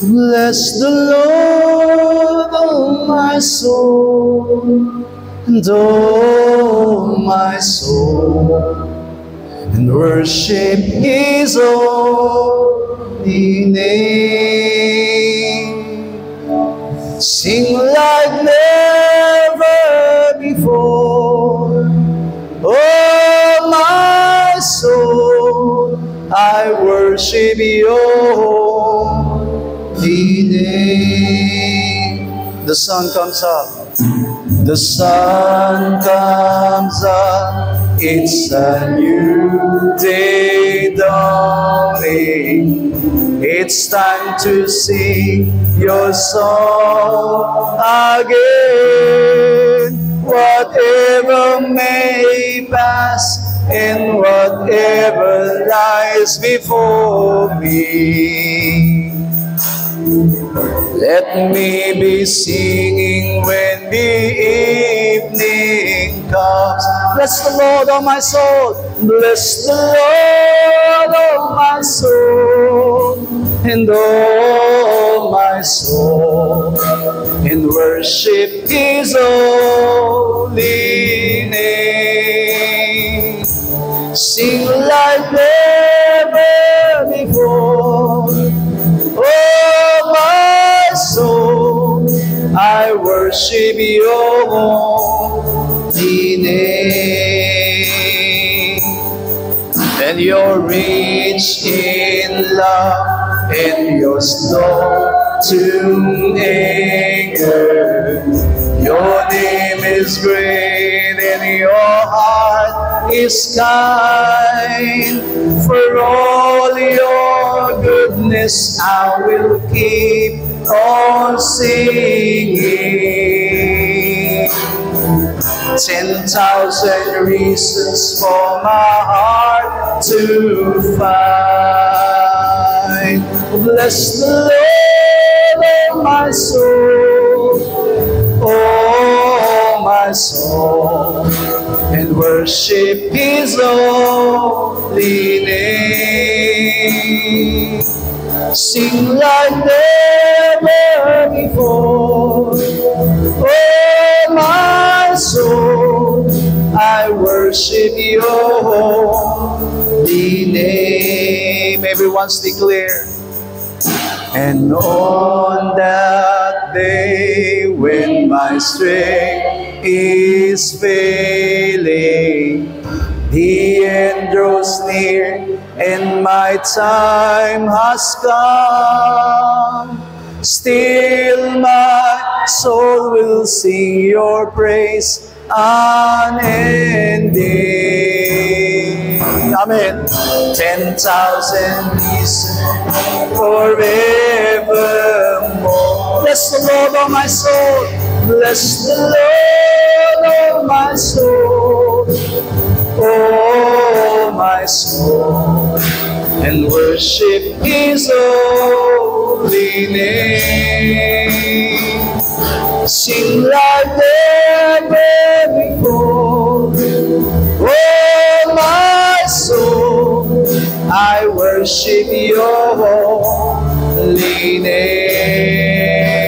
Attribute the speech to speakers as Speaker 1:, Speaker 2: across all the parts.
Speaker 1: Bless the Lord, oh my soul, and oh my soul, and worship His holy name. Sing like never before, oh my soul, I worship your holy name. The sun comes up, the sun comes up, it's a new day dawning. It's time to sing your song again. Whatever may pass and whatever lies before me, let me be singing when the evening comes. Bless the Lord, oh my soul. Bless the Lord, oh my soul, and oh my soul, and worship His holy name. Sing like never before, oh my soul, I worship your holy name. And you're rich in love, and you're slow to anger. Your name is great, and your heart is kind. For all your goodness, I will keep on singing. 10,000 reasons for my heart to find. Bless the Lord, oh my soul, oh my soul, and worship His holy name. Sing like never before, oh my soul, I worship your holy name. Everyone's declare. And on that day when my strength is failing, the end draws near and my time has come, still my soul will sing your praise unending. Amen. 10,000 reasons forevermore. Bless the Lord, oh my soul. Bless the Lord, oh my soul. Oh my soul, and worship His holy name. Sing like never before, oh my soul, I worship your holy name.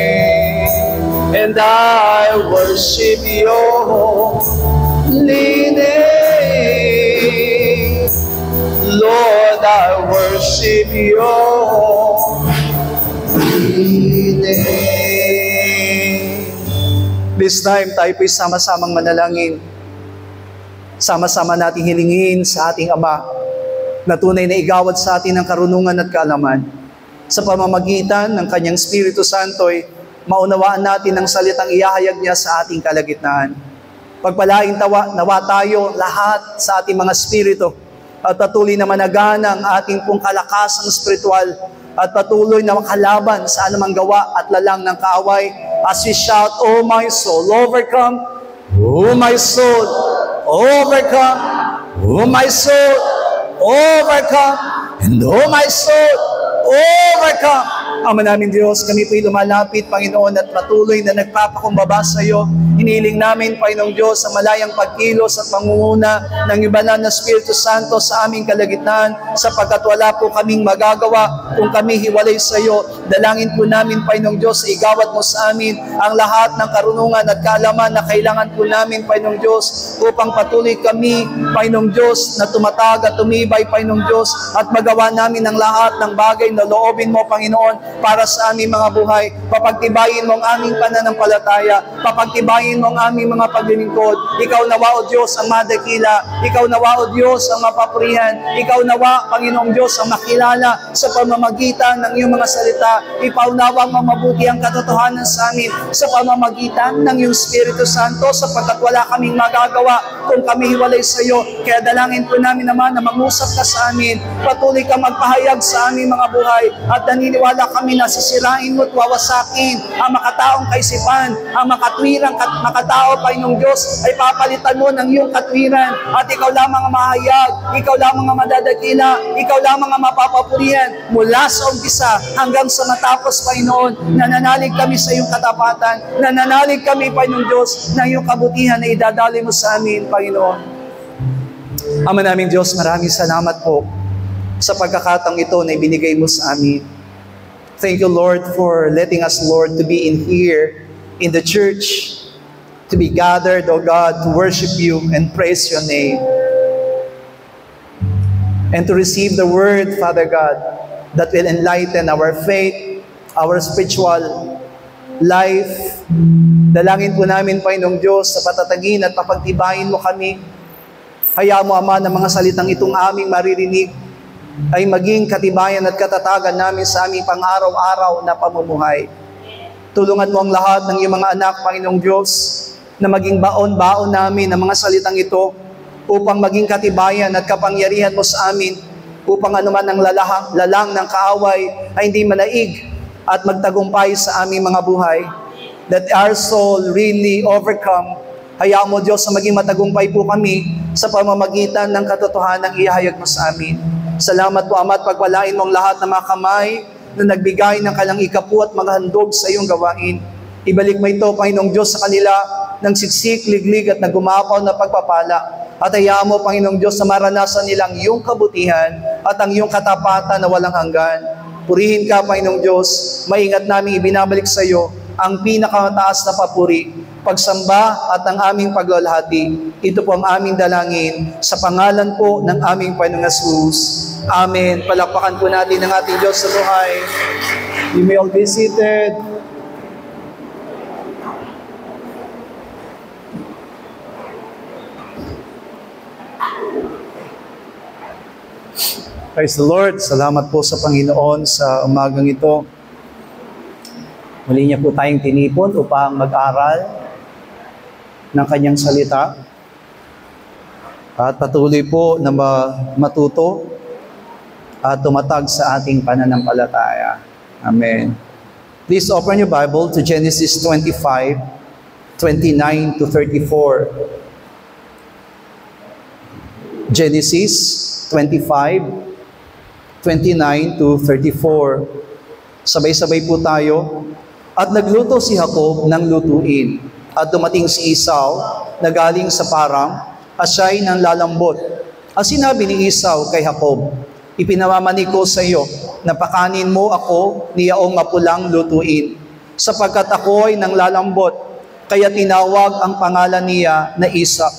Speaker 1: And I worship your holy name. Lord, I worship your holy name. This time, tayo po'y sama-samang manalangin. Sama-sama nating hilingin sa ating Ama na tunay na igawad sa atin ng karunungan at kaalaman. Sa pamamagitan ng Kanyang Espiritu Santo'y maunawaan natin ang salitang ihahayag niya sa ating kalagitnaan. Pagpalaing nawa tayo lahat sa ating mga spirito at patuloy na managan ang ating pong kalakasang spiritual at patuloy na makalaban sa anumang gawa at lalang ng kaaway as we shout, oh my soul, overcome, oh my soul, overcome, oh my soul, overcome, and oh my soul, overcome. Ama namin Diyos, kami po'y lumalapit, Panginoon, at patuloy na nagpapakumbaba sa iyo Hiniling namin, Panginoong Diyos, sa malayang pagkilos at pangunguna ng ibanal na Espiritu Santo sa aming kalagitnaan, sapagkat wala po kaming magagawa kung kami hiwalay sa iyo. Dalangin po namin, Panginoong Diyos, igawad mo sa amin ang lahat ng karunungan at kaalaman na kailangan po namin, Panginoong Diyos, upang patuloy kami, Panginoong Diyos, na tumatag at tumibay, Panginoong Diyos, at magawa namin ang lahat ng bagay na loobin mo, Panginoon, para sa aming mga buhay. Papagtibayin mo ang aming pananampalataya, papagtibayin mo ang aming mga paglilingkod. Ikaw nawa, O Diyos, ang madakila. Ikaw nawa, O Diyos, ang mapapurihan. Ikaw nawa, Panginoong Diyos, ang makilala sa pamamagitan ng iyong mga salita. Ipaunawa ang mabuti ang katotohanan sa amin sa pamamagitan ng iyong Espiritu Santo, sapagkat wala kaming magagawa kung kami hiwalay sa iyo. Kaya dalangin po namin naman na mangusap ka sa amin. Patuloy ka magpahayag sa aming mga buhay, at naniniwala kami na sisirain mo at wawasakin ang makataong kaisipan, ang makatwirang makatao, Panginoong Diyos, ay papalitan mo ng iyong katwiran, at ikaw lamang ang mahayag, ikaw lamang ang madadakila, ikaw lamang ang mapapapurihan mula sa umpisa hanggang sa matapos, Panginoon. Nananalig kami sa iyong katapatan, nananalig kami, Panginoong Diyos, na iyong kabutihan na idadali mo sa amin, Panginoon. Ama naming Diyos, maraming salamat po sa pagkakataong ito na ibinigay mo sa amin. Thank you, Lord, for letting us, Lord, to be in here, in the church, to be gathered, O God, to worship you and praise your name. And to receive the word, Father God, that will enlighten our faith, our spiritual life. Dalangin po namin, Panginoong Diyos, sa patatagin at papagtibayin mo kami. Hayaan mo, Ama, ng mga salitang itong aming maririnig ay maging katibayan at katatagan namin sa aming pang-araw-araw na pamumuhay. Tulungan mo ang lahat ng iyong mga anak, Panginoong Diyos, na maging baon-baon namin ang mga salitang ito upang maging katibayan at kapangyarihan mo sa amin, upang anuman ang lalang ng kaaway ay hindi manaig at magtagumpay sa aming mga buhay. That our soul really overcome. Hayaan mo, Diyos, na maging matagumpay po kami sa pamamagitan ng katotohanan ng ihayag mo sa amin. Salamat po, Ama, at pagpalain mo ang lahat ng mga kamay na nagbigay ng kanilang ikapu at mga handog sa iyong gawain. Ibalik mo ito, Panginoong Diyos, sa kanila ng siksik, liglig at nagumapaw na pagpapala. At hayaan mo, Panginoong Diyos, na maranasan nilang iyong kabutihan at ang iyong katapatan na walang hanggan. Purihin ka, Panginoong Diyos. Maingat namin ibinabalik sa iyo ang pinakamataas na papuri, pagsamba at ang aming paglalahati. Ito po ang aming dalangin sa pangalan po ng aming Panginoong Jesus. Amen. Palakpakan po natin ang ating Diyos sa buhay. You may all be seated. Praise the Lord. Salamat po sa Panginoon sa umagang ito. Muli niya po tayong tinipon upang mag-aral ng kanyang salita at patuloy po na matuto at tumatag sa ating pananampalataya. Amen. Please open your Bible to Genesis 25, 29 to 34. Genesis 25, 29 to 34. Sabay-sabay po tayo. At nagluto si Jacob ng lutuin. At dumating si Esau na galing sa Param, at siya'y nang lalambot. At sinabi ni Esau kay Jacob, ipinamamani ko sa iyo, na pakanin mo ako niyaong mapulang lutuin, sapagkat ako ay nang lalambot. Kaya tinawag ang pangalan niya na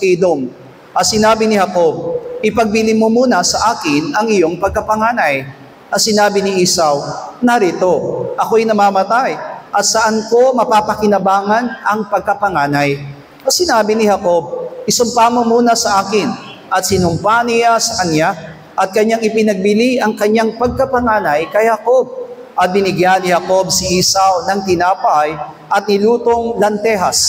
Speaker 1: Edom. At sinabi ni Jacob, ipagbili mo muna sa akin ang iyong pagkapanganay. At sinabi ni Esau, narito, ako'y namamatay. At saan ko mapapakinabangan ang pagkapanganay? At sinabi ni Jacob, isumpa mo muna sa akin. At sinumpa niya sa kanya, at kanyang ipinagbili ang kanyang pagkapanganay kay Jacob. At binigyan ni Jacob si Esau ng tinapay at nilutong lantehas.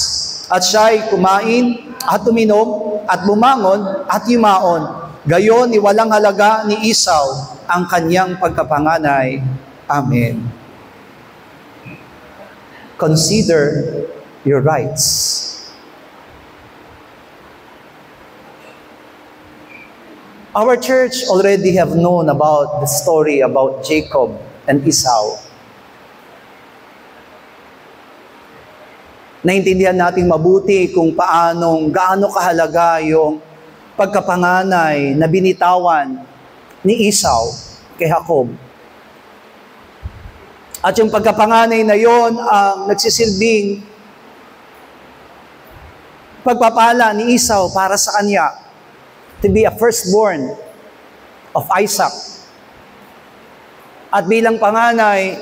Speaker 1: At siya'y kumain at uminom at bumangon at yumaon. Gayon ni walang halaga ni Esau ang kanyang pagkapanganay. Amen. Consider your rights. Our church already have known about the story about Jacob and Esau. naintindihan natin mabuti kung gaano kahalaga yung pagkapanganay na binitawan ni Esau kay Jacob. At yung pagkapanganay na yon ang nagsisilbing pagpapala ni Esau para sa kanya to be a firstborn of Isaac. At bilang panganay,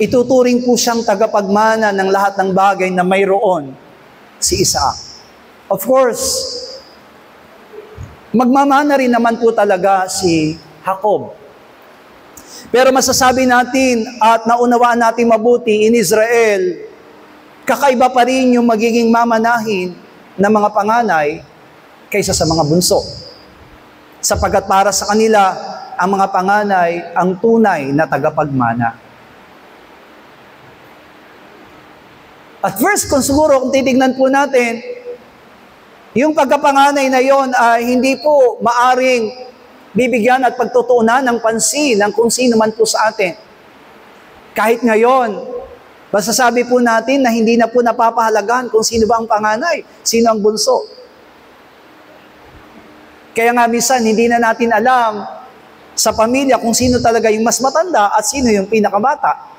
Speaker 1: ituturing po siyang tagapagmana ng lahat ng bagay na mayroon si Isaac. Of course, magmamana rin naman po talaga si Jacob. Pero masasabi natin at naunawaan natin mabuti, in Israel, kakaiba pa rin yung magiging mamanahin ng mga panganay kaysa sa mga bunso. Sapagkat para sa kanila, ang mga panganay ang tunay na tagapagmana. At first, kung titignan po natin, yung pagkapanganay na yon ay hindi po maaring bibigyan at pagtutuunan ng pansin ng kung sino man po sa atin. Kahit ngayon, masasabi po natin na hindi na po napapahalagahan kung sino ba ang panganay, sino ang bunso. Kaya nga minsan, hindi na natin alam sa pamilya kung sino talaga yung mas matanda at sino yung pinakamata.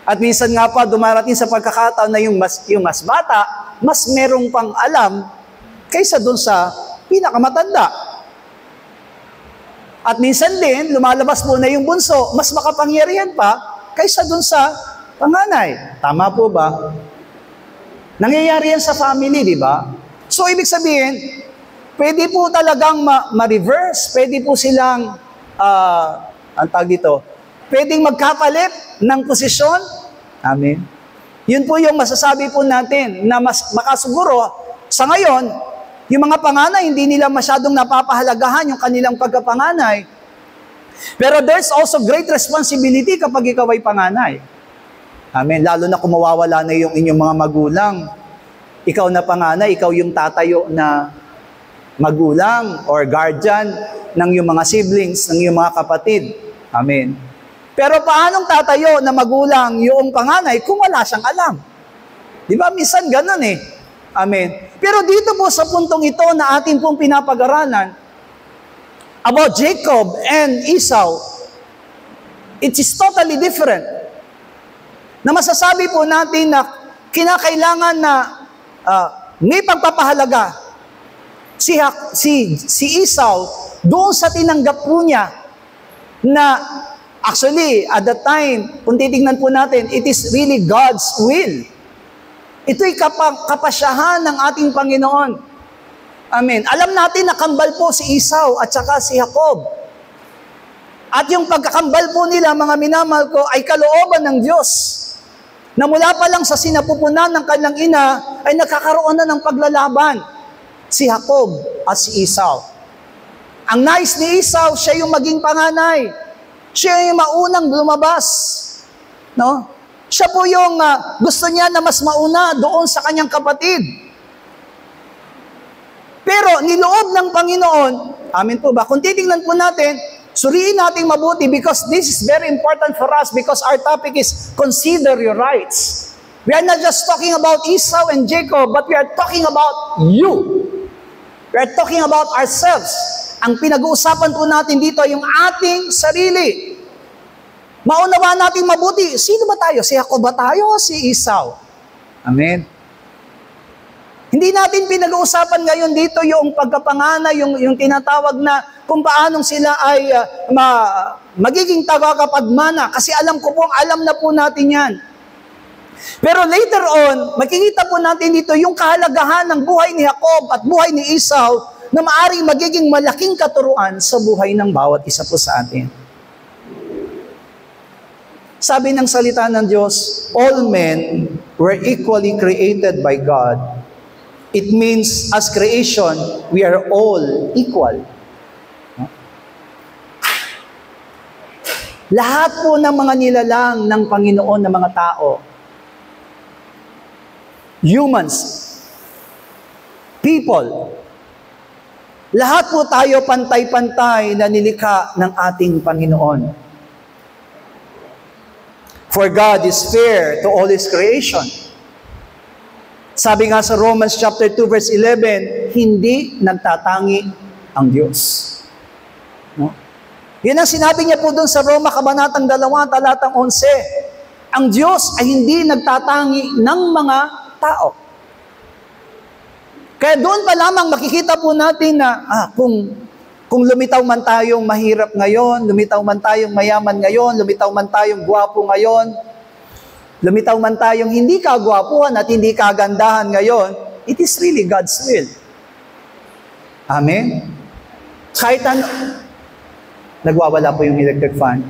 Speaker 1: At minsan nga pa, dumarating sa pagkakataon na yung mas bata, mas merong pang alam kaysa dun sa pinakamatanda. At minsan din, lumalabas po na yung bunso, mas makapangyarihan pa kaysa dun sa panganay. Tama po ba? Nangyayari yan sa family, di ba? So, ibig sabihin, pwede po talagang ma-reverse, pwede po silang, ang tawag dito, pwedeng magkapalit ng posisyon. Amen. Yun po yung masasabi po natin na mas makasuguro sa ngayon, yung mga panganay, hindi nila masyadong napapahalagahan yung kanilang pagkapanganay. Pero there's also great responsibility kapag ikaw ay panganay. Amen. Lalo na kung mawawala na yung inyong mga magulang. Ikaw na panganay, ikaw yung tatayo na magulang or guardian ng iyong mga siblings, ng iyong mga kapatid. Amen. Pero paanong tatayo na magulang yung panganay kung wala siyang alam? Di ba? Minsan ganun eh. Amen. Pero dito po sa puntong ito na atin pong pinapag-aralan about Jacob and Esau, it is totally different. Na masasabi po natin na kinakailangan na may pagpapahalaga si Esau doon sa tinanggap po niya na actually, at that time, kung titignan po natin, it is really God's will. Ito'y kapasyahan ng ating Panginoon. Amen. Alam natin na kambal po si Esau at saka si Jacob. At yung pagkakambal po nila, mga minamahal ko, ay kalooban ng Diyos. Na mula pa lang sa sinapupunan ng kanilang ina, ay nakakaroon na ng paglalaban si Jacob at si Esau. Ang nais ni Esau, siya yung maging panganay. Siya yung maunang lumabas. No? Siya po yung gusto niya na mas mauna doon sa kanyang kapatid. Pero niloob ng Panginoon, amin po ba? Kung titingnan po natin, suriin natin mabuti because this is very important for us because our topic is consider your rights. We are not just talking about Esau and Jacob, but we are talking about you. We are talking about ourselves. Ang pinag-uusapan po natin dito ay yung ating sarili. Maunawaan natin mabuti, sino ba tayo? Si Jacob ba tayo o si Esau? Amen. Hindi natin pinag-uusapan ngayon dito yung pagkapanganay, yung tinatawag na kung paanong sila ay magiging tagapagmana. Kasi alam ko po, alam na po natin yan. Pero later on, makikita po natin dito yung kahalagahan ng buhay ni Jacob at buhay ni Esau na maaaring magiging malaking katuruan sa buhay ng bawat isa po sa atin. Sabi ng salita ng Diyos, all men were equally created by God. It means, as creation, we are all equal. Lahat po ng mga nilalang ng Panginoon na mga tao, humans, people, lahat po tayo pantay-pantay na nilikha ng ating Panginoon. For God is fair to all His creation. Sabi nga sa Romans chapter 2 verse 11, hindi nagtatangi ang Diyos. No? Yan ang sinabi niya po doon sa Roma, Kabanatang 2, talatang 11. Ang Diyos ay hindi nagtatangi ng mga tao. Kaya doon pa lamang makikita po natin na kung lumitaw man tayong mahirap ngayon, lumitaw man tayong mayaman ngayon, lumitaw man tayong gwapo ngayon, lumitaw man tayong hindi kagwapuhan at hindi kagandahan ngayon, it is really God's will. Amen? Kahit ano, nagwawala po yung electric fan.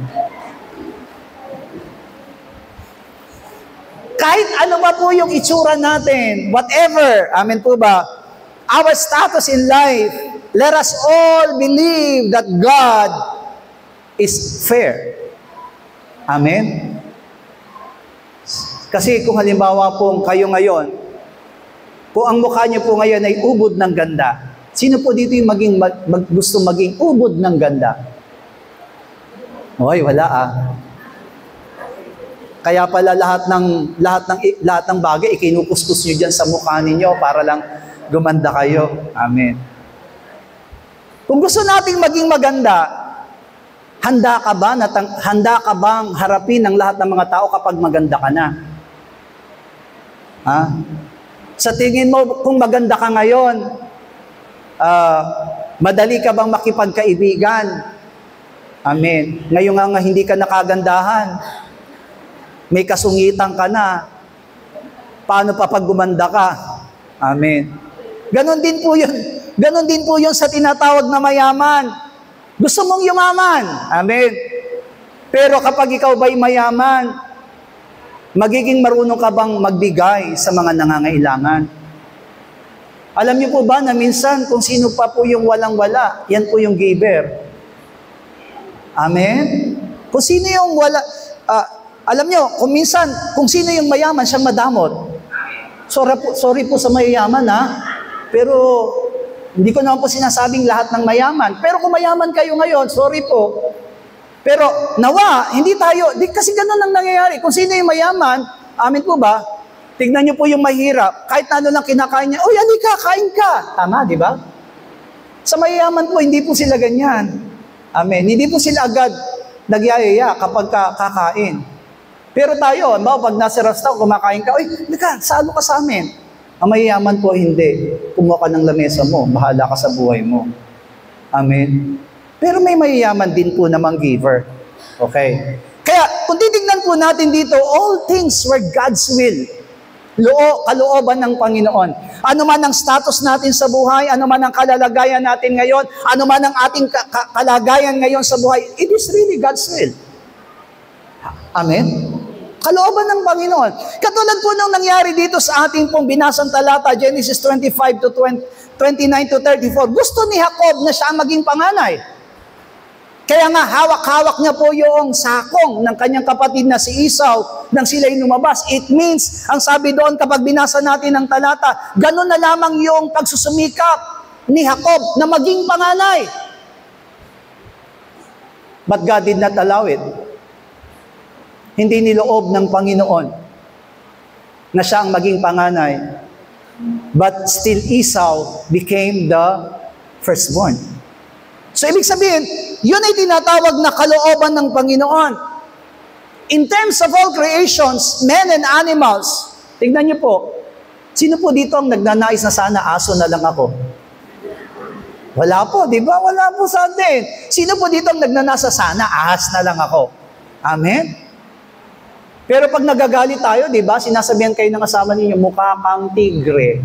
Speaker 1: Kahit ano ba po yung itsura natin, whatever, amen po ba, our status in life, let us all believe that God is fair. Amen? Kasi kung halimbawa po kayo ngayon, kung ang mukha niyo po ngayon ay ubod ng ganda, sino po dito yung gusto maging ubod ng ganda? Oy, wala Kaya pala lahat ng bagay ikinukuskus niyo diyan sa mukha ninyo para lang gumanda kayo. Amen. Kung gusto nating maging maganda, handa ka bang harapin ang lahat ng mga tao kapag maganda ka na? Sa tingin mo, kung maganda ka ngayon, madali ka bang makipagkaibigan? Amen. Ngayon nga hindi ka nakagandahan. May kasungitan ka na. Paano pa pag gumanda ka? Amen. Ganon din po yun. Ganon din po yun sa tinatawag na mayaman. Gusto mong yumaman. Amen. Pero kapag ikaw ba'y mayaman, magiging marunong ka bang magbigay sa mga nangangailangan? Alam niyo po ba na minsan kung sino pa po yung walang-wala, yan po yung giver. Amen? Kung sino yung wala, alam niyo, kung sino yung mayaman, siya madamot. Sorry po sa mayayaman pero hindi ko naman po sinasabing lahat ng mayaman. Pero kung mayaman kayo ngayon, sorry po. Pero nawa, hindi tayo, kasi ganun ang nangyayari. Kung sino yung mayaman, amin po ba, tignan niyo po yung mahirap, kahit ano lang kinakain niya, uy, halika, kain ka. Tama, di ba? Sa mayayaman po, hindi po sila ganyan. Amen. Hindi po sila agad nagyayaya kapag kakain. Pero tayo, pag nasa restaurant, kumakain ka, uy, halika, salo ka sa amin. Ang mayayaman po, hindi. Kumuha ka ng lamesa mo, bahala ka sa buhay mo. Amen. Pero may mayayaman din po namang giver. Okay? Kaya, kung titignan po natin dito, all things were God's will. Kalooban ng Panginoon. Ano man ang status natin sa buhay, ano man ang kalalagayan natin ngayon, ano man ang ating kalagayan ngayon sa buhay, it is really God's will. Amen? Kalooban ng Panginoon. Katulad po nung nangyari dito sa ating pong binasang talata, Genesis 25 to 29 to 34, gusto ni Jacob na siya ang maging panganay. Kaya nga, hawak-hawak niya po yung sakong ng kanyang kapatid na si Esau nang sila'y lumabas. It means, ang sabi doon kapag binasa natin ang talata, ganun na lamang yung pagsusumikap ni Jacob na maging panganay. But God did not allow it. Hindi niloob ng Panginoon na siya ang maging panganay. But still Esau became the firstborn. So, ibig sabihin, yun ay tinatawag na kalooban ng Panginoon. In terms of all creations, men and animals, tignan niyo po, sino po dito ang nagnanais na sana aso na lang ako? Wala po, di ba? Wala po sa atin. Sino po dito ang nagnanasa sana ahas na lang ako? Amen? Pero pag nagagalit tayo, di ba, sinasabihan kayo ng asawa ninyo, mukha kang tigre.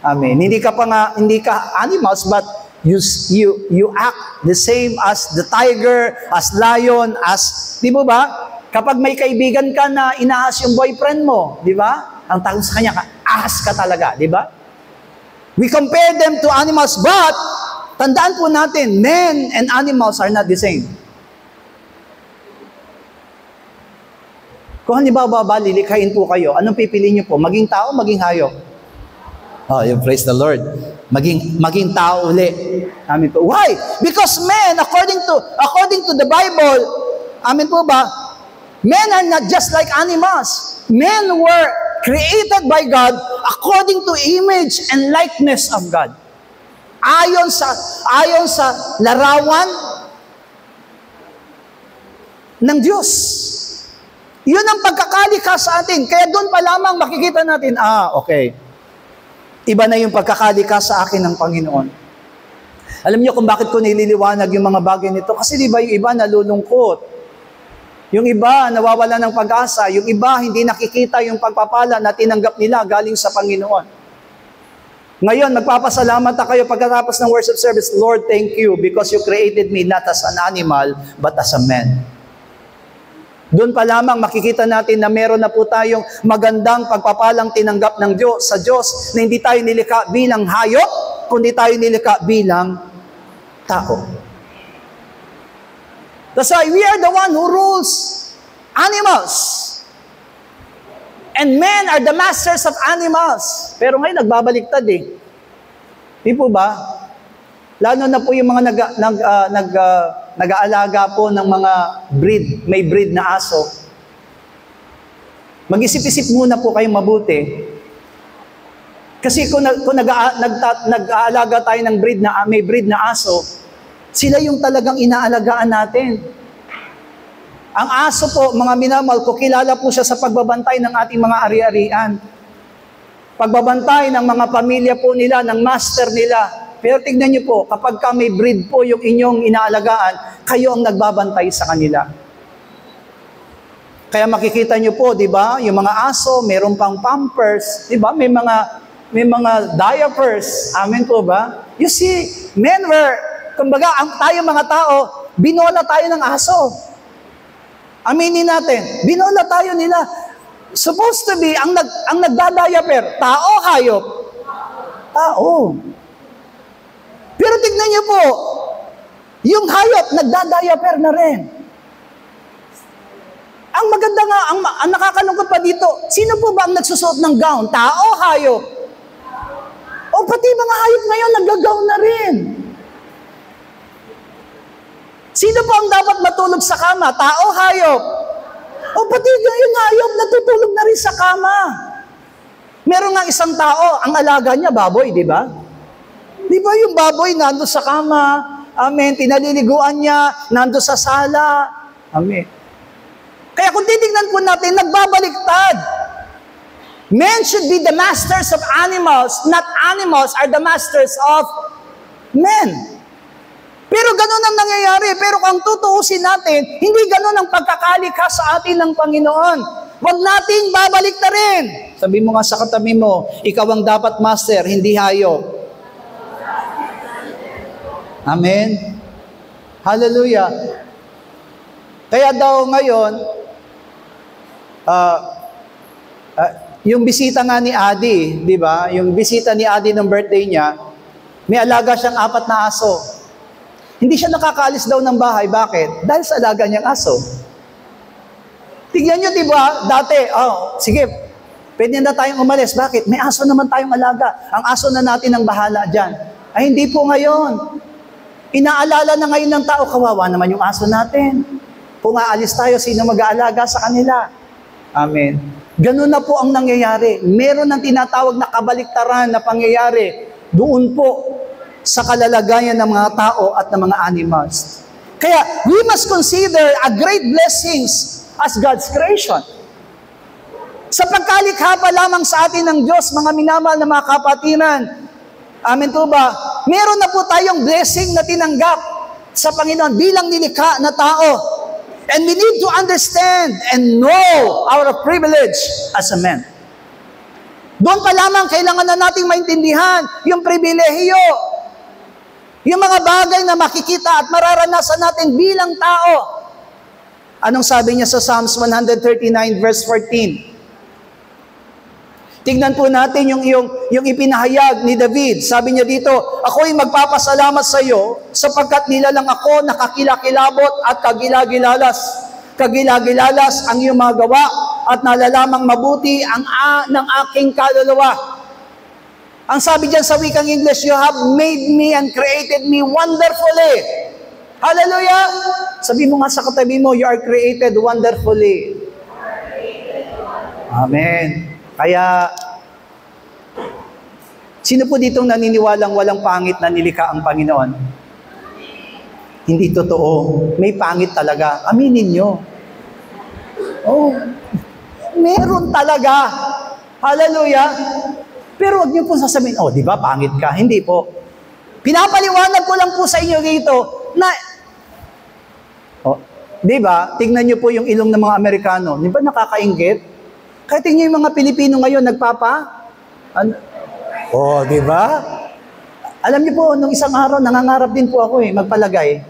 Speaker 1: Amen. Hindi ka animals, but you act the same as the tiger, as lion, as, di ba ba? Kapag may kaibigan ka na inaas yung boyfriend mo, di ba? Ang tawag sa kanya, ahas ka talaga, di ba? We compare them to animals, but tandaan po natin, men and animals are not the same. Kung halimbawa lilikhain po kayo, anong pipiliin niyo po? Maging tao, maging hayop? Oh, you praise the Lord. Maging tao uli. Amen po. Why? Because men, according to the Bible, amen po ba, Men are not just like animals. Men were created by God according to image and likeness of God. Ayon sa larawan ng Diyos. Yun ang pagkakalikha sa atin. Kaya doon pa lamang makikita natin, okay. Iba na yung pagkakalikha sa akin ng Panginoon. Alam niyo kung bakit ko nililiwanag yung mga bagay nito? Kasi di ba yung iba nalulungkot? Yung iba nawawala ng pag-asa. Yung iba hindi nakikita yung pagpapala na tinanggap nila galing sa Panginoon. Ngayon, magpapasalamat na kayo pagkatapos ng worship service. Lord, thank you because you created me not as an animal, but as a man. Doon pa lamang makikita natin na meron na po tayong magandang pagpapalang tinanggap ng Diyos sa Diyos na hindi tayo nilikha bilang hayop, kundi tayo nilikha bilang tao. That's why we are the one who rules animals. And men are the masters of animals. Pero ngayon, nagbabaliktad eh. Di po ba? Lalo na po yung mga nag-aalaga po ng mga may breed na aso. Mag-isip-isip muna po kayong mabuti. Kasi kung nag-aalaga tayo ng may breed na aso, sila yung talagang inaalagaan natin. Ang aso po, mga minamahal ko, kilala po siya sa pagbabantay ng ating mga ari-arian. Pagbabantay ng mga pamilya po nila, ng master nila. Pero tignan niyo po, kapag may breed po yung inyong inaalagaan, kayo ang nagbabantay sa kanila. Kaya makikita niyo po, di ba, yung mga aso, meron pang pampers, di ba, may mga diapers. Amen po ba? You see, men were kumbaga, tayo mga tao, binola tayo ng aso. Aminin natin, binola tayo nila. Supposed to be, ang nagdadiaper, tao, hayop? Tao. Pero tignan niyo po, yung hayop, nagdadiaper na rin. Ang maganda nga, ang nakakalungkot pa dito, sino po ba ang nagsusuot ng gown? Tao, hayop? O pati mga hayop ngayon, nag-gown na rin. Sino po ang dapat matulog sa kama? Tao, hayop? O pati yung hayop, natutulog na rin sa kama. Meron nga isang tao, ang alaga niya, baboy, di ba? Di ba yung baboy nando sa kama? Amen. Pinaliliguan niya, nando sa sala. Amen. Kaya kung titignan po natin, nagbabaliktad. Men should be the masters of animals, not animals are the masters of men. Pero ganun ang nangyayari. Pero kung tutuusin natin, hindi ganun ang pagkakalikha sa atin ng Panginoon. Huwag nating babalik na rin. Sabi mo nga sa katabi mo, ikaw ang dapat master, hindi hayop. Amen? Hallelujah. Kaya daw ngayon, yung bisita nga ni Adi, di ba? Yung bisita ni Adi ng birthday niya, may alaga siyang 4 na aso. Hindi siya nakakaalis daw ng bahay. Bakit? Dahil sa alaga niyang aso. Tignan niyo, di ba? Dati, sige, pwede na tayong umalis. Bakit? May aso naman tayong alaga. Ang aso na natin ang bahala dyan. Ay, hindi po ngayon. Inaalala na ngayon ng tao, kawawa naman yung aso natin. Kung aalis tayo, sino mag-aalaga sa kanila? Amen. Ganun na po ang nangyayari. Meron ng tinatawag na kabaliktaran na pangyayari doon po sa kalalagayan ng mga tao at ng mga animals. Kaya, we must consider a great blessings as God's creation. Sa pagkalikha pa lamang sa atin ng Diyos, mga minamahal na mga kapatiran, amen po ba? Meron na po tayong blessing na tinanggap sa Panginoon bilang nilikha na tao. And we need to understand and know our privilege as a man. Doon pa lamang kailangan na nating maintindihan yung pribilehiyo, yung mga bagay na makikita at mararanasan natin bilang tao. Anong sabi niya sa Psalms 139 verse 14? Tignan po natin yung ipinahayag ni David. Sabi niya dito, ako'y magpapasalamat sa iyo sapagkat nilalang ako nakakilakilabot at kagilagilalas. Kagilagilalas ang iyong mga gawa at nalalamang mabuti ng aking kaluluwa. Ang sabi diyan sa wikang English, you have made me and created me wonderfully. Hallelujah! Sabi mo nga sa katabi mo, you are created wonderfully. Amen. Kaya, sino po ditong naniniwalang walang pangit na nilikha ang Panginoon? Hindi totoo. May pangit talaga. Aminin nyo. Oh, meron talaga. Hallelujah! Pero wag niyo po sasabihin, oh, di ba, pangit ka? Hindi po. Pinapaliwanag ko lang po sa inyo dito na, oh, di ba, tignan niyo po yung ilong ng mga Amerikano. Di ba nakakainggit? Kaya tingnan yung mga Pilipino ngayon, oh, di ba? Alam niyo po, nung isang araw, nangangarap din po ako magpalagay.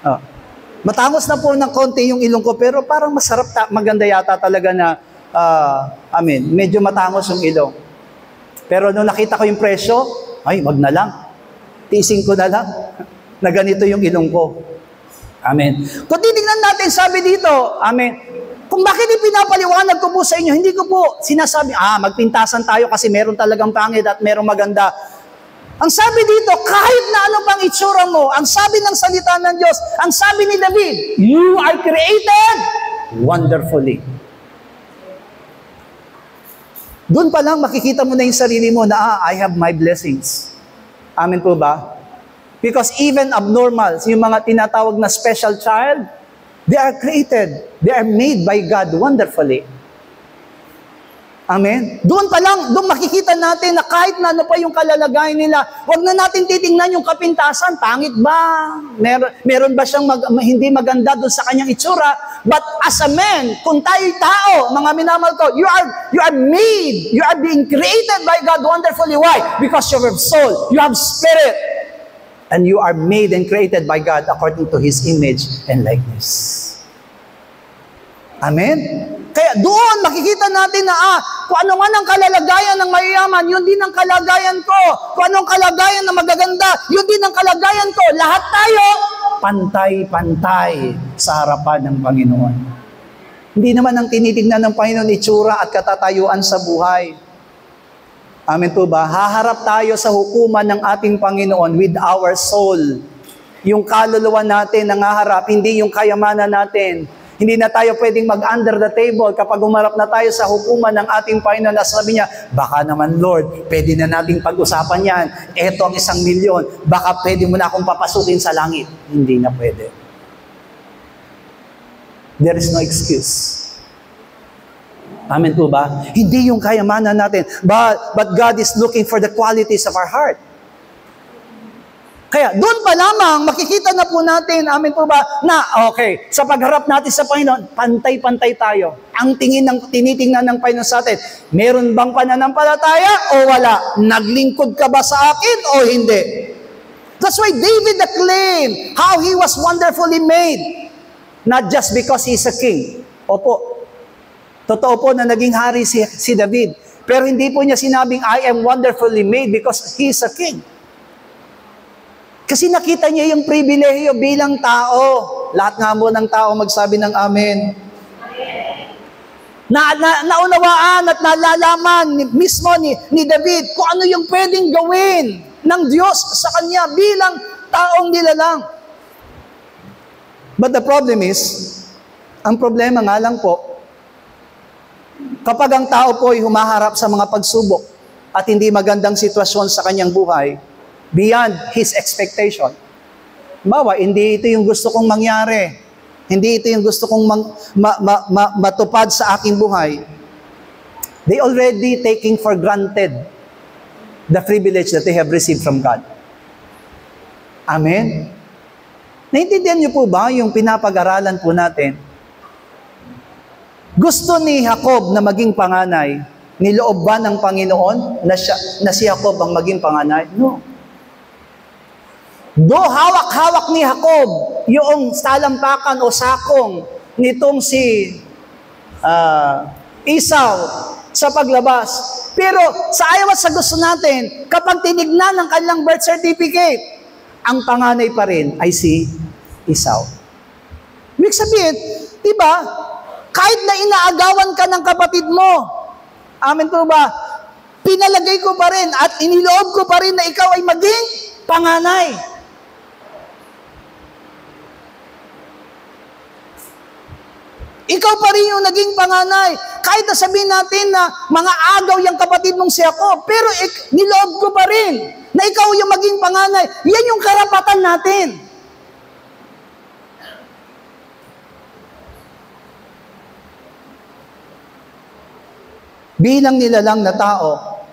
Speaker 1: Oh. Matangos na po ng konti yung ilong ko, pero parang masarap, maganda yata talaga na, medyo matangos yung ilong. Pero nung nakita ko yung presyo, ay, wag na lang. Tiising ko na lang na ganito yung ilong ko. Amen. Kung titignan natin, sabi dito, amen, kung bakit ipinapaliwanag ko po sa inyo, hindi ko po sinasabi, magpintasan tayo kasi meron talagang pangit at merong maganda. Ang sabi dito, kahit na ano pang itsura mo, ang sabi ng salita ng Diyos, ang sabi ni David, you are created wonderfully. Doon pa lang makikita mo na yung sarili mo na, I have my blessings. Amen po ba? Because even abnormal, yung mga tinatawag na special child, they are created. They are made by God wonderfully. Amen? Doon pa lang, doon makikita natin na kahit na ano pa yung kalalagayan nila, wag na natin titingnan yung kapintasan, pangit ba? Meron ba siyang hindi maganda doon sa kanyang itsura? But as a man, kung tayo'y tao, mga minamahal ko, you are made, you are being created by God wonderfully. Why? Because you have soul, you have spirit, and you are made and created by God according to His image and likeness. Amen? Kaya doon makikita natin na kung ano man ang kalalagayan ng mayayaman, yun din ang kalagayan ko. Kung anong kalagayan na magaganda, yun din ang kalagayan ko. Lahat tayo, pantay-pantay sa harapan ng Panginoon. Hindi naman ang tinitignan ng Panginoon itsura at katatayuan sa buhay. Amen po ba? Haharap tayo sa hukuman ng ating Panginoon with our soul. Yung kaluluwa natin ang haharap, hindi yung kayamanan natin. Hindi na tayo pwedeng mag-under the table kapag umarap na tayo sa hukuman ng ating Panginoon na sabi niya, baka naman Lord, pwede na nating pag-usapan yan. Eto ang 1,000,000. Baka pwede mo na akong papasukin sa langit. Hindi na pwede. There is no excuse. Amen po ba? Hindi yung kayamanan natin. But God is looking for the qualities of our heart. Kaya doon pa lamang makikita na po natin, amen po ba, na okay, sa pagharap natin sa Panginoon, pantay-pantay tayo. Ang tinitingnan ng Panginoon sa atin, meron bang pananampalataya o wala? Naglingkod ka ba sa akin o hindi? That's why David acclaimed how he was wonderfully made. Not just because he's a king. Opo. Totoo po na naging hari si David. Pero hindi po niya sinabing, I am wonderfully made because he is a king. Kasi nakita niya yung pribilehiyo bilang tao. Lahat nga mo ng tao magsabi ng amen. Naunawaan at nalalaman mismo ni David kung ano yung pwedeng gawin ng Diyos sa kanya bilang taong nilalang. But the problem is, ang problema nga lang po, kapag ang tao po ay humaharap sa mga pagsubok at hindi magandang sitwasyon sa kanyang buhay, beyond his expectation. Bawa, hindi ito yung gusto kong mangyari. Hindi ito yung gusto kong matupad sa aking buhay. They already taking for granted the privilege that they have received from God. Amen? Naintindihan niyo po ba yung pinapag-aralan po natin? Gusto ni Jacob na maging panganay, niloob ba ng Panginoon na si Jacob ang maging panganay? No. Do hawak-hawak ni Jacob yung talampakan o sakong nitong si Esau sa paglabas. Pero sa ayaw at sa gusto natin, kapag tinignan ng kanilang birth certificate, ang panganay pa rin ay si Esau. Ibig sabihin, di ba, kahit na inaagawan ka ng kapatid mo, amen po ba, pinalagay ko pa rin at iniloob ko pa rin na ikaw ay maging panganay. Ikaw pa rin yung naging panganay. Kahit na sabihin natin na mga agaw yung kapatid mong si Jacob, pero niloob ko pa rin na ikaw yung maging panganay. Yan yung karapatan natin. Bilang nilalang na tao,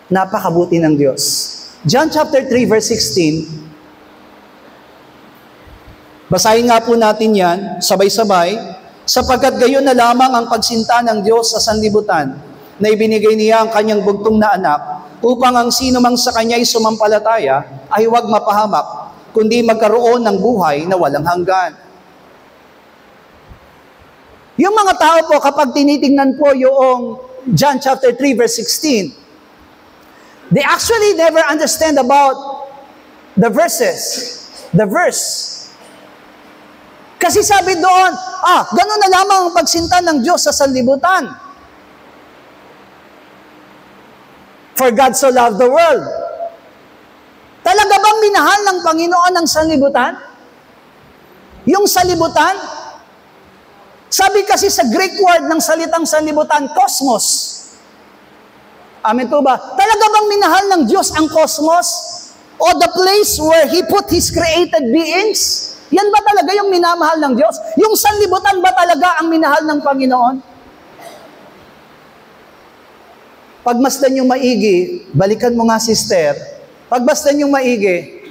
Speaker 1: napakabuti ng Diyos. John chapter 3 verse 16. Basahin nga po natin yan, sabay-sabay. Sapagkat gayon na lamang ang pagsinta ng Diyos sa sanlibutan, na ibinigay niya ang kanyang bugtong na anak, upang ang sino mang sa kanya'y sumampalataya, ay huwag mapahamak, kundi magkaroon ng buhay na walang hanggan. Yung mga tao po, kapag tinitingnan po yung John chapter 3 verse 16, they actually never understand about the verse. Kasi sabi doon, ganun na lamang ang pagsinta ng Diyos sa sanlibutan. For God so loved the world. Talaga bang minahal ng Panginoon ang sanlibutan? Yung sanlibutan? Sabi kasi sa Greek word ng salitang sanlibutan, cosmos. Amen po ba? Talaga bang minahal ng Diyos ang cosmos? O the place where He put His created beings? Yan ba talaga yung minamahal ng Diyos? Yung sanlibutan ba talaga ang minahal ng Panginoon? Pagmasdan yung maigi, balikan mo nga sister, pagmasdan yung maigi,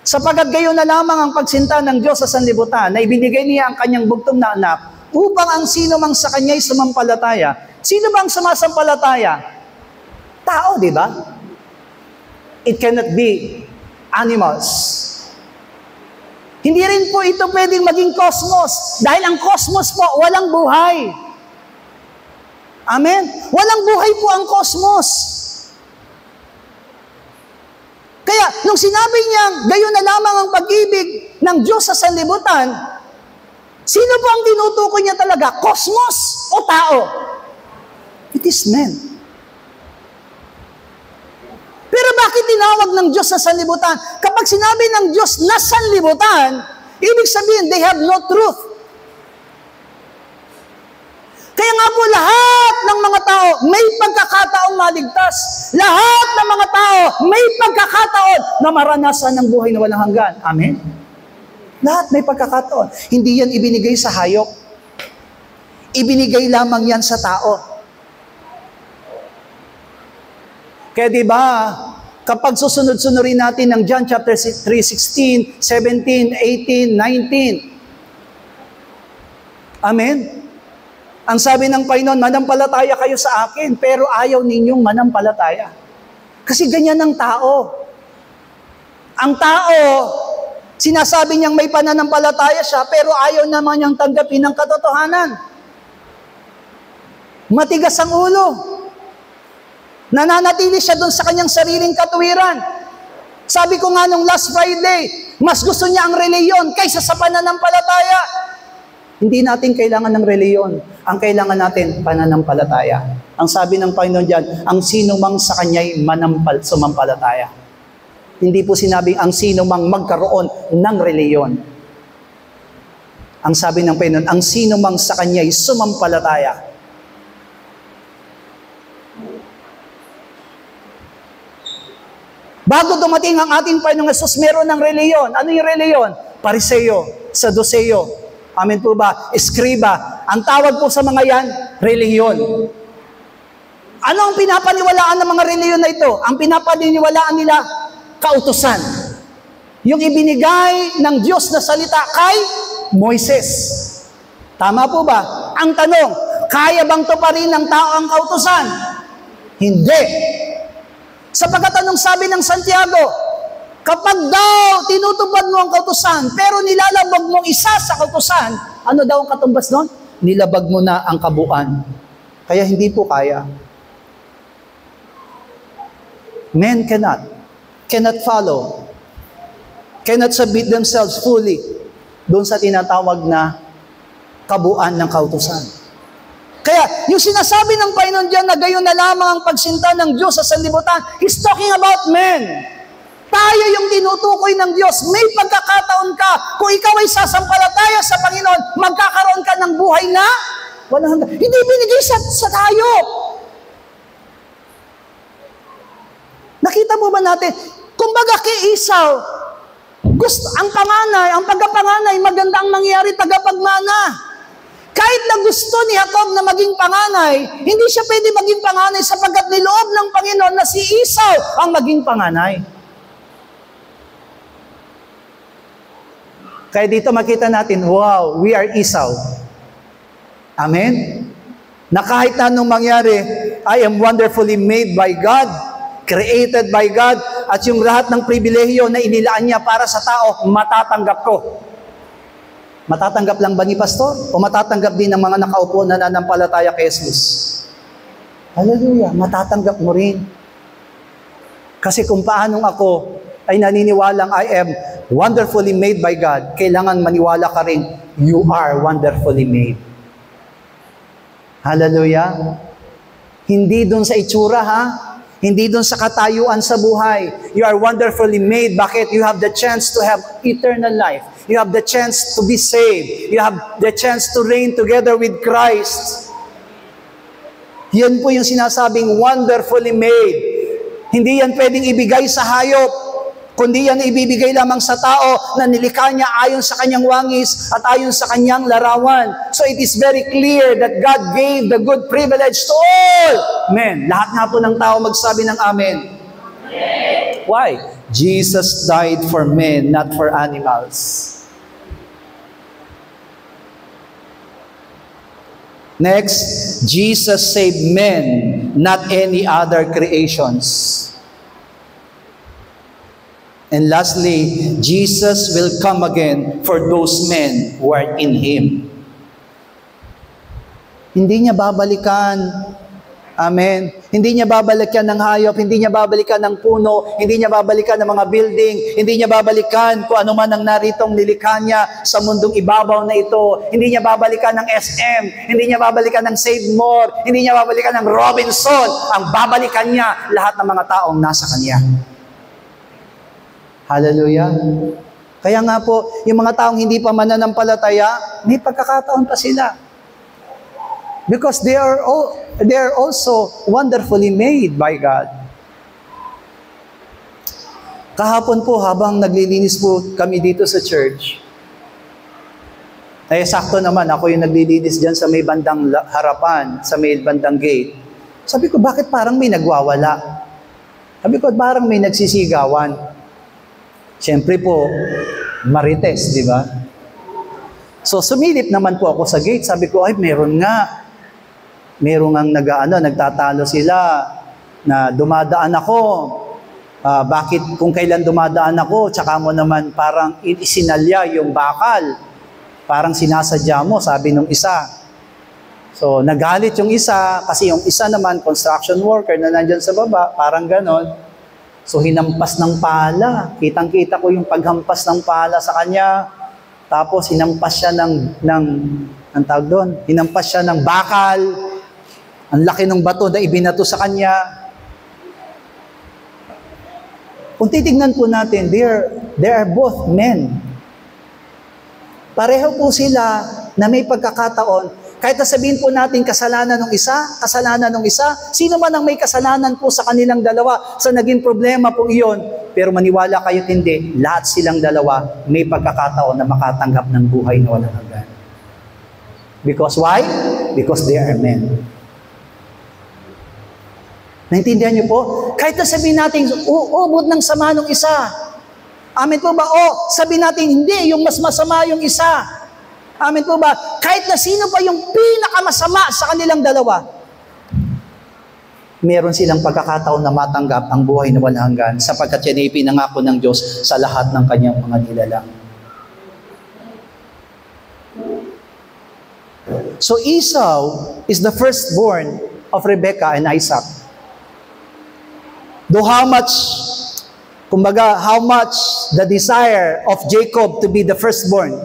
Speaker 1: sapagkat gayon na lamang ang pagsinta ng Diyos sa sanlibutan, na ibinigay niya ang kanyang bugtong na anak, upang ang sino mang sa kanya'y sumampalataya. Sino bang sumasampalataya? Tao, di ba? It cannot be animals. Hindi rin po ito pwedeng maging cosmos. Dahil ang cosmos po, walang buhay. Amen? Walang buhay po ang cosmos. Kaya, nung sinabi niya, gayon na lamang ang pag-ibig ng Diyos sa sanlibutan, sino po ang tinutukoy niya talaga? Cosmos o tao? It is men. Pero bakit tinawag ng Diyos sa sanlibutan? Kapag sinabi ng Diyos na sanlibutan, ibig sabihin, they have no truth. Kaya nga po, lahat ng mga tao may pagkakataong maligtas. Lahat ng mga tao may pagkakataon na maranasan ng buhay na walang hanggan. Amen? Lahat may pagkakataon. Hindi yan ibinigay sa hayop. Ibinigay lamang yan sa tao. Kaya diba, kapag susunod-sunurin natin ng John chapter 3, 16, 17, 18, 19. Amen? Ang sabi ng Panginoon, manampalataya kayo sa akin, pero ayaw ninyong manampalataya. Kasi ganyan ang tao. Ang tao, sinasabi niyang may pananampalataya siya, pero ayaw naman niyang tanggapin ang katotohanan. Matigas ang ulo. Nananatili siya doon sa kanyang sariling katuwiran. Sabi ko nga nung last Friday, mas gusto niya ang reliyon kaysa sa pananampalataya. Hindi natin kailangan ng reliyon. Ang kailangan natin, pananampalataya. Ang sabi ng Panginoon diyan, ang sino mang sa kanya'y sumampalataya. Hindi po sinabing ang sino mang magkaroon ng reliyon. Ang sabi ng Panginoon, ang sino mang sa kanya'y sumampalataya. Bago dumating ang ating Panginoong Hesus, meron ng reliyon. Ano yung reliyon? Pariseo, Saduceo. Amen po ba? Eskriba. Ang tawag po sa mga yan, reliyon. Ano ang pinapaniwalaan ng mga reliyon na ito? Ang pinapaniwalaan nila, kautusan. Yung ibinigay ng Diyos na salita kay Moises. Tama po ba? Ang tanong, kaya bang tuparin ng tao ang kautusan? Hindi. Sapagkat anong sabi ng Santiago, kapag daw tinutupad mo ang kautusan, pero nilalabag mo isa sa kautusan, ano daw ang katumbas doon? Nilabag mo na ang kabuuan. Kaya hindi po kaya. Men cannot follow, cannot submit themselves fully doon sa tinatawag na kabuuan ng kautusan. Kaya, yung sinasabi ng Panginoon diyan na gayon na lamang ang pagsinta ng Diyos sa sanlibutan, He's talking about men. Tayo yung tinutukoy ng Diyos. May pagkakataon ka, kung ikaw ay sasampalataya sa Panginoon, magkakaroon ka ng buhay na Walang hanggan. Hindi binigay sa hayop. Nakita mo ba natin? Kumbaga kay Esau, ang pagkapanganay, maganda ang mangyari tagapagmana. Kahit na gusto ni Jacob na maging panganay, hindi siya pwede maging panganay sapagkat niloob ng Panginoon na si Esau ang maging panganay. Kaya dito makita natin, wow, we are Esau. Amen? Na kahit na anong mangyari, I am wonderfully made by God, created by God, at yung lahat ng pribilehiyo na inilaan niya para sa tao, matatanggap ko. Matatanggap lang ba ni pastor? O matatanggap din ng mga nakaupo na nananampalataya kay Jesus? Hallelujah, matatanggap mo rin. Kasi kung paanong ako ay naniniwalang I am wonderfully made by God, kailangan maniwala ka rin, you are wonderfully made. Hallelujah. Hindi dun sa itsura, ha? Hindi dun sa katayuan sa buhay. You are wonderfully made. Bakit? You have the chance to have eternal life. You have the chance to be saved. You have the chance to reign together with Christ. Yan po yung sinasabing wonderfully made. Hindi yan pwedeng ibigay sa hayop, kundi yan ibibigay lamang sa tao na nilikha niya ayon sa kanyang wangis at ayon sa kanyang larawan. So it is very clear that God gave the good privilege to all men. Lahat nga po ng tao magsabi ng amen. Amen. Why? Jesus died for men, not for animals. Next, Jesus saved men, not any other creations. And lastly, Jesus will come again for those men who are in Him. Hindi niya babalikan. Amen. Hindi niya babalikan ng hayop, hindi niya babalikan ng puno, hindi niya babalikan ng mga building, hindi niya babalikan kung ano man ang naritong nilikha niya sa mundong ibabaw na ito. Hindi niya babalikan ng SM, hindi niya babalikan ng Save More, hindi niya babalikan ng Robinson. Ang babalikan niya, lahat ng mga taong nasa Kanya. Hallelujah. Kaya nga po, yung mga taong hindi pa mananampalataya, may pagkakataon pa sila. Because they are also wonderfully made by God. Kahapon po, habang naglilinis po kami dito sa church, sakto naman, ako yung naglilinis dyan sa may bandang harapan, sa may bandang gate. Sabi ko, bakit parang may nagwawala? Sabi ko, parang may nagsisigawan. Siyempre po, marites, di ba? So, sumilip naman po ako sa gate. Sabi ko, ay, meron nga. Merong ang nagtatalo sila na dumadaan ako. Bakit kung kailan dumadaan ako, tsaka mo naman parang isinalya yung bakal. Parang sinasadya mo, sabi nung isa. So, nagalit yung isa, kasi yung isa naman, construction worker na nandyan sa baba, parang ganon. So, hinampas ng pala. Kitang-kita ko yung paghampas ng pala sa kanya. Tapos, hinampas siya ang tawag doon, hinampas siya ng bakal. Ang laki ng bato na ibinato sa kanya. Kung titignan po natin, they are both men. Pareho po sila na may pagkakataon. Kahit sabihin po natin kasalanan ng isa, sino man ang may kasalanan po sa kanilang dalawa, sa naging problema po iyon, pero maniwala kayo't hindi, lahat silang dalawa may pagkakataon na makatanggap ng buhay na walang hanggan. Because why? Because they are men. Naintindihan niyo po? Kahit na sabihin natin, ubod ng sama ng isa. Amen po ba? O, sabihin natin, hindi, yung mas masama yung isa. Amen po ba? Kahit na sino pa yung pinakamasama sa kanilang dalawa, meron silang pagkakataon na matanggap ang buhay na walang hanggan sapagkat yan ay pinangako ng Diyos sa lahat ng kanyang mga nilalang. So Esau is the firstborn of Rebekah and Isaac. Though how much the desire of Jacob to be the firstborn.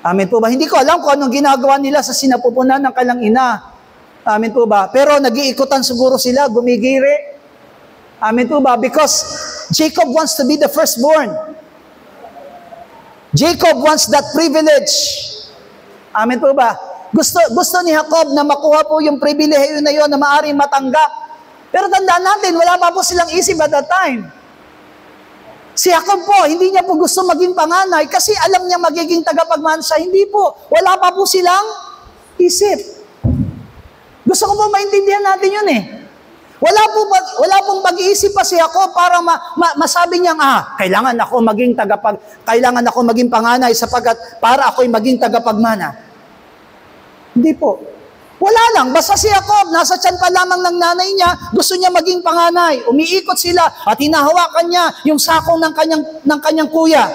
Speaker 1: Amen po ba? Hindi ko alam kung anong ginagawa nila sa sinapupunan ng kanilang ina. Amen po ba? Pero nag-iikutan siguro sila, gumigiri. Amen po ba? Because Jacob wants to be the firstborn. Jacob wants that privilege. Amen po ba? Gusto ni Jacob na makuha po yung pribilehiyo na yon na maaaring matanggap. Pero tandaan natin, wala pa po silang isip at that time. Si Jacob po, hindi niya po gusto maging panganay kasi alam niya magiging tagapagmana siya. Hindi po. Wala pa po silang isip. Gusto ko po maintindihan natin yun eh. Wala pong pag-iisip pa si Jacob para masabi niyang, kailangan ako maging panganay sapagkat para ako'y maging tagapagmana. Hindi po. Wala lang. Basta si Jacob, nasa tiyan pa lamang ng nanay niya, gusto niya maging panganay. Umiikot sila at hinahawakan niya yung sakong ng kanyang kuya.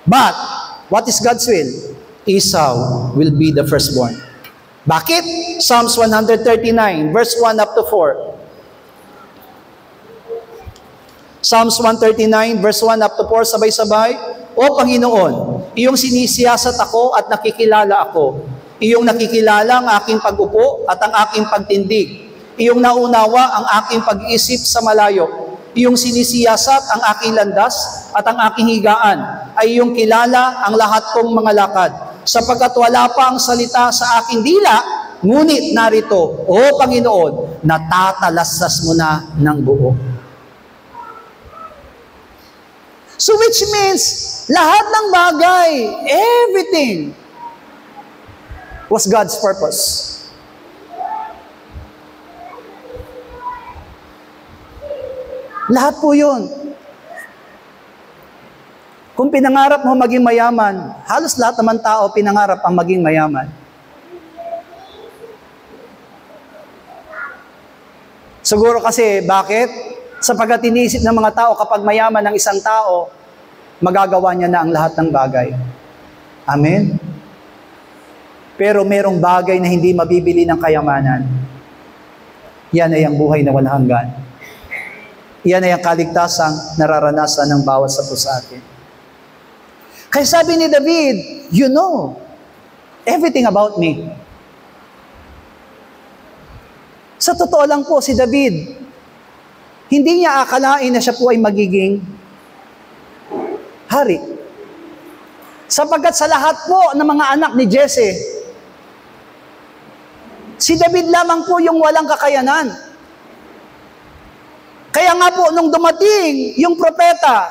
Speaker 1: But, what is God's will? Esau will be the firstborn. Bakit? Psalms 139, verse 1 up to 4. Psalms 139, verse 1 up to 4, sabay-sabay. O Panginoon, iyong sinisiyasat ako at nakikilala ako. Iyong nakikilala ang aking pag-upo at ang aking pagtindig. Iyong naunawa ang aking pag-iisip sa malayo. Iyong sinisiyasat ang aking landas at ang aking higaan. Ay iyong kilala ang lahat kong mga lakad. Sapagkat wala pa ang salita sa aking dila, ngunit narito, O Panginoon, natatalastas mo na ng buo. So which means, lahat ng bagay, everything, was God's purpose. Lahat po yun. Kung pinangarap mo maging mayaman, halos lahat naman tao pinangarap ang maging mayaman. Siguro kasi, bakit? Sapagkat iniisip ng mga tao, kapag mayaman ang isang tao, magagawa niya na ang lahat ng bagay. Amen? Pero merong bagay na hindi mabibili ng kayamanan. Yan ay ang buhay na walang hanggan. Yan ay ang kaligtasang nararanasan ng bawat sa atin. Kaya sabi ni David, you know everything about me. Sa totoo lang po, si David, hindi niya akalain na siya po ay magiging hari. Sapagkat sa lahat po ng mga anak ni Jesse, si David lamang po yung walang kakayanan. Kaya nga po, nung dumating yung propeta,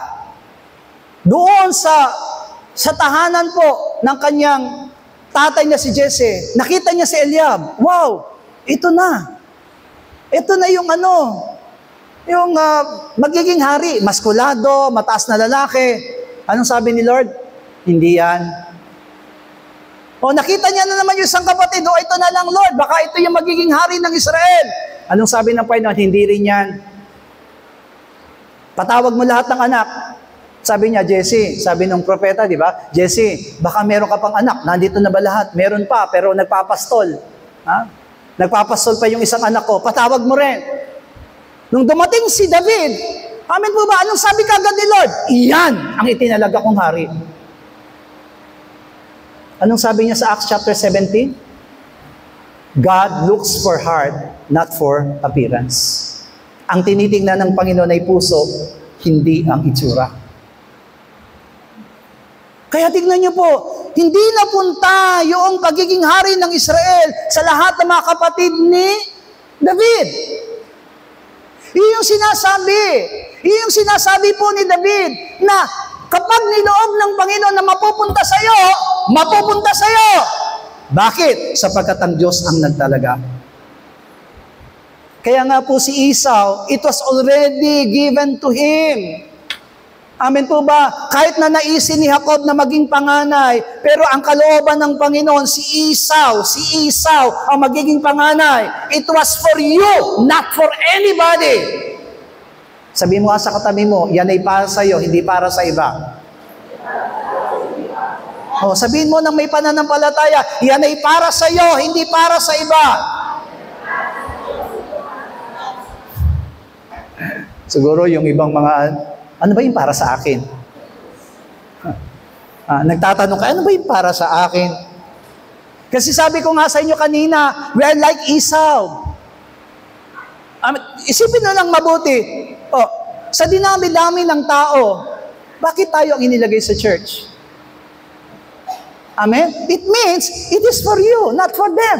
Speaker 1: doon sa tahanan po ng kanyang tatay niya si Jesse, nakita niya si Eliab. Wow, ito na. Ito na yung magiging hari, maskulado, mataas na lalaki. Anong sabi ni Lord? Hindi yan. O nakita niya na naman yung isang kapatid, ito na lang Lord, baka ito yung magiging hari ng Israel. Anong sabi ng Panginoon? Hindi rin yan. Patawag mo lahat ng anak. Sabi niya, Jesse, sabi ng propeta, di ba? Jesse, baka meron ka pang anak, nandito na ba lahat? Meron pa, pero nagpapastol. Nagpapastol pa yung isang anak ko, patawag mo rin. Nung dumating si David, amen po ba, anong sabi kagad ni Lord? Iyan ang itinalaga kong hari. Anong sabi niya sa Acts chapter 17? God looks for heart, not for appearance. Ang tinitingnan ng Panginoon ay puso, hindi ang itsura. Kaya tignan niyo po, hindi napunta yung pagiging hari ng Israel sa lahat ng mga kapatid ni David. Iyon yung sinasabi. Iyon yung sinasabi po ni David na kapag niloob ng Panginoon na mapupunta sa iyo, mapupunta sa iyo. Bakit? Sapagkat ang Diyos ang nagtalaga. Kaya nga po si Esau, it was already given to him. Amen po ba? Kahit na naisin ni Jacob na maging panganay, pero ang kalooban ng Panginoon, si Esau ang magiging panganay. It was for you, not for anybody. Sabi mo sa katabi mo, yan ay para sa iyo, hindi para sa iba. Sabihin mo nang may pananampalataya, yan ay para sa iyo, hindi para sa iba. Siguro yung ibang mga, ano ba yung para sa akin? Nagtatanong ka, ano ba yung para sa akin? Kasi sabi ko nga sa inyo kanina, we are like Esau. Isipin na lang mabuti. Sa dinami-dami ng tao, bakit tayo ang inilagay sa church? Amen? It means, it is for you, not for them.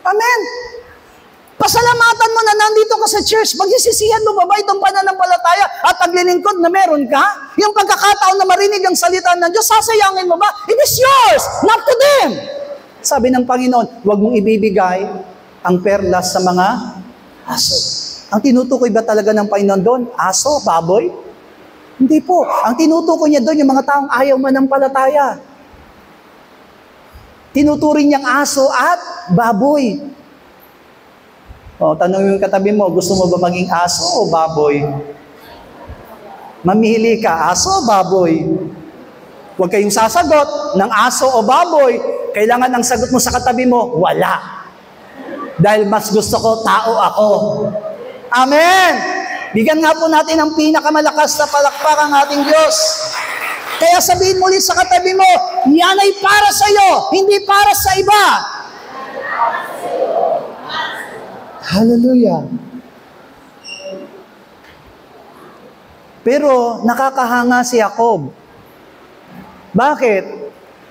Speaker 1: Amen? Pasalamatan mo na nandito ka sa church. Pagsisisihan mo ba itong pananampalataya at paglilingkod na meron ka? Yung pagkakataon na marinig ang salita ng Diyos, sasayangin mo ba? It is yours, not to them. Sabi ng Panginoon, huwag mong ibibigay ang perlas sa mga aso. Ang tinutukoy ba talaga ng Panginoon doon? Aso? Baboy? Hindi po. Ang tinutukoy niya doon, yung mga taong ayaw manampalataya. Tinuturing niyang aso at baboy. O, tanong yung katabi mo, gusto mo ba maging aso o baboy? Mamili ka, aso o baboy? Huwag kayong sasagot ng aso o baboy. Kailangan ang sagot mo sa katabi mo, wala. Dahil mas gusto ko, tao ako. Amen! Bigyan nga po natin ang pinakamalakas na palakpak ang ating Diyos. Kaya sabihin mo ulit sa katabi mo, yan ay para sa iyo, hindi para sa iba. Hallelujah. Pero nakakahanga si Jacob. Bakit?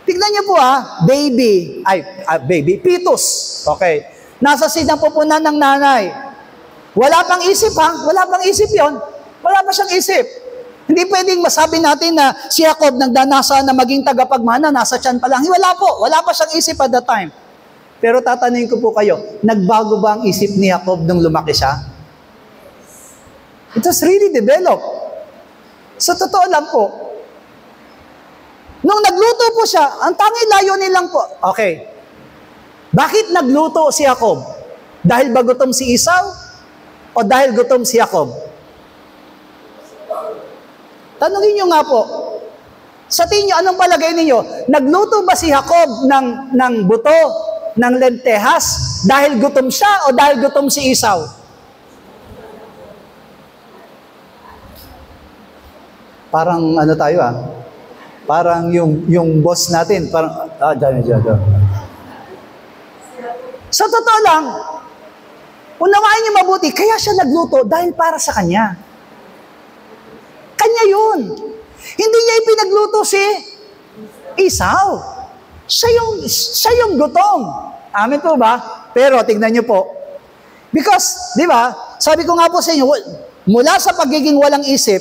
Speaker 1: Tignan niyo po baby, fetus. Okay. Nasa sinapupunan ng nanay. Wala pang isip wala pang isip yon. Wala pa siyang isip. Hindi pwedeng masabi natin na si Jacob nagdanasa na maging tagapagmana, nasa tiyan pa lang. Wala po. Wala pa siyang isip at that time. Pero tatanungin ko po kayo, nagbago ba ang isip ni Jacob nung lumaki siya? It was really developed. Sa totoo lang po, nung nagluto po siya, ang tanging layunin lang po, okay, bakit nagluto si Jacob? Dahil ba gutom si Esau? O dahil gutom si Jacob? Tanungin nyo nga po, sa tingin nyo, anong palagay ninyo? Nagluto ba si Jacob ng buto, ng lentehas, dahil gutom siya o dahil gutom si Esau? Parang ano tayo parang yung boss natin, parang, dyan. Sa totoo lang, unawain niyo mabuti, kaya siya nagluto dahil para sa kanya. Kanya yun. Hindi niya ipinagluto si Esau. Siya yung gutom. Amen po ba? Pero tignan niyo po. Because, di ba, sabi ko nga po sa inyo, mula sa pagiging walang isip,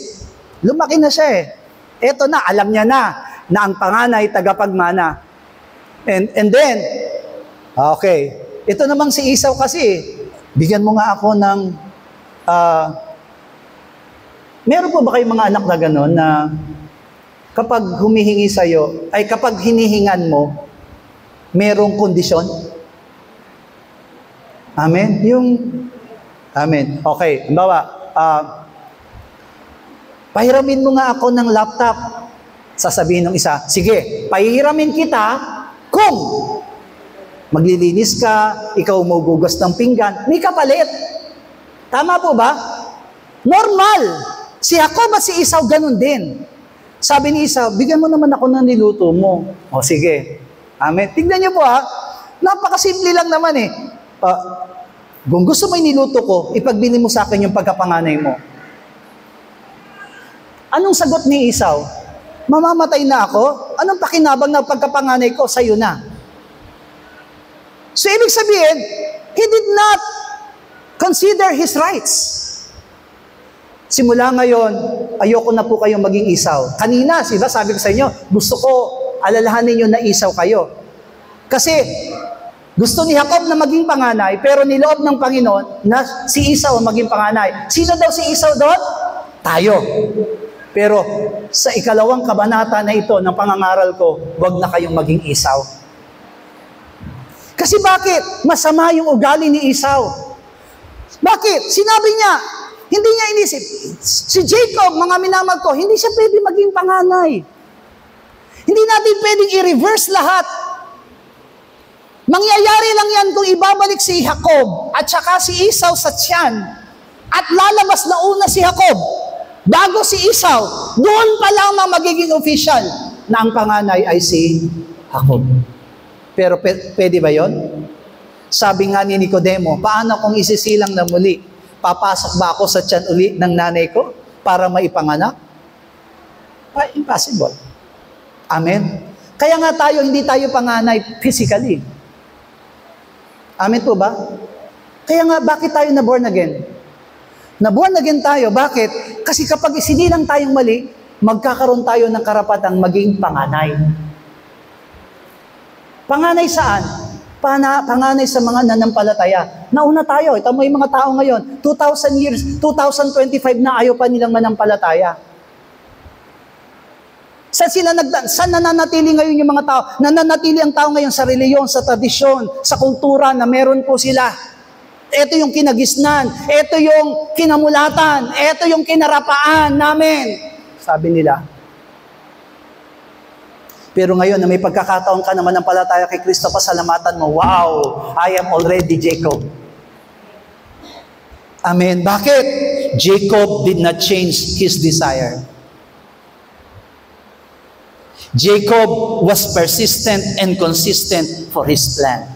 Speaker 1: lumaki na siya Eto na, alam niya na ang panganay tagapagmana. And then, okay, ito namang si Esau kasi, bigyan mo nga ako ng, meron po ba kayong mga anak na gano'n na kapag humihingi sa'yo, ay kapag hinihingan mo, merong kondisyon? Amen? Amen. Okay, halimbawa, pahiramin mo nga ako ng laptop. Sasabihin ng isa, sige, pahiramin kita kung maglilinis ka, ikaw magugas ng pinggan, may kapalit. Tama po ba? Normal. Si Jacob at si Esau ganun din. Sabi ni Esau, bigyan mo naman ako ng niluto mo. O sige. Amen. Tignan niyo po napakasimple lang naman kung gusto mo niluto ko, ipagbili mo sa akin yung pagkapanganay mo. Anong sagot ni Esau? Mamamatay na ako? Anong pakinabang na pagkapanganay ko? Sa'yo na. So, ibig sabihin, he did not consider his rights. Simula ngayon, ayoko na po kayong maging Esau. Kanina, sabi ko sa inyo, gusto ko alalahanin nyo na Esau kayo. Kasi, gusto ni Jacob na maging panganay, pero niloob ng Panginoon na si Esau maging panganay. Sino daw si Esau doon? Tayo. Pero sa ikalawang kabanata na ito ng pangangaral ko, wag na kayong maging Esau. Kasi bakit? Masama yung ugali ni Esau. Bakit? Sinabi niya, hindi niya inisip. Si Jacob, mga minamag ko, hindi siya pwede maging panganay. Hindi natin pwedeng i-reverse lahat. Mangyayari lang yan kung ibabalik si Jacob at saka si Esau sa tiyan at lalabas na una si Jacob bago si Esau. Doon pa lamang magiging official na ang panganay ay si Jacob. Pero pwede ba yon? Sabi nga ni Nicodemo, paano kung isisilang na muli? Papasok ba ako sa tiyan uli ng nanay ko para maipanganak? Impossible. Amen? Kaya nga tayo, hindi tayo panganay physically. Amen po ba? Kaya nga, bakit tayo na born again? Na born again tayo, bakit? Kasi kapag isinilang tayong mali, magkakaroon tayo ng karapatang maging panganay. Panganay saan? Panganay sa mga nanampalataya. Nauna tayo, ito mo yung mga tao ngayon, 2,000 years, 2025 na ayaw pa nilang manampalataya. Saan nananatili ngayon yung mga tao? Nananatili ang tao ngayon sa reliyon, sa tradisyon, sa kultura na meron po sila. Ito yung kinagisnan, ito yung kinamulatan, ito yung kinarapaan namin. Sabi nila. Pero ngayon na may pagkakataon ka naman ng palataya kay Kristo, pasalamatan mo, wow, I am already Jacob. Amen. Bakit? Jacob did not change his desire. Jacob was persistent and consistent for his plan.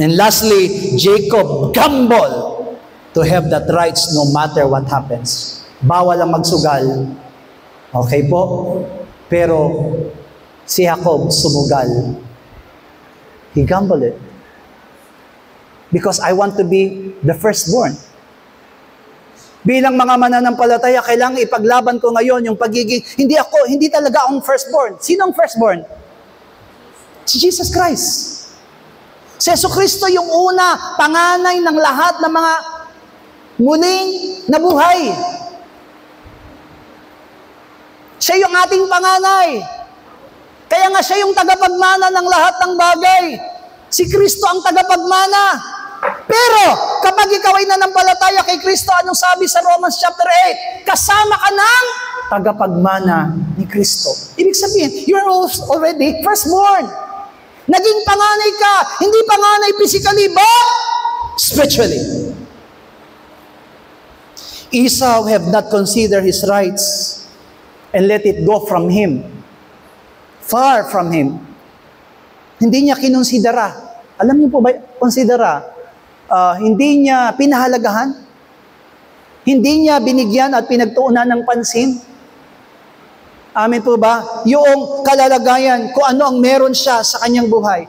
Speaker 1: And lastly, Jacob gambled to have that rights no matter what happens. Bawal ang magsugal. Okay po? Pero si Jacob sumugal. He gambled it. Because I want to be the firstborn. Bilang mga mananampalataya, kailangan ipaglaban ko ngayon yung pagiging, hindi talaga akong firstborn. Sino ang firstborn? Si Jesus Christ. Si Jesucristo yung una, panganay ng lahat ng mga muling nabuhay. Siya yung ating panganay. Kaya nga siya yung tagapagmana ng lahat ng bagay. Si Kristo ang tagapagmana. Pero, kapag ikaw ay nanampalataya kay Kristo, anong sabi sa Romans chapter 8? Kasama ka ng tagapagmana ni Kristo. Ibig sabihin, you're already firstborn. Naging panganay ka, hindi panganay physically, but spiritually. Esau have not considered his rights and let it go from him. Far from him. Hindi niya kinonsidera. Alam niyo po ba, konsidera? Hindi niya pinahalagahan, hindi niya binigyan at pinagtuunan ng pansin. Amen po ba? Yung kalalagayan, kung ano ang meron siya sa kanyang buhay.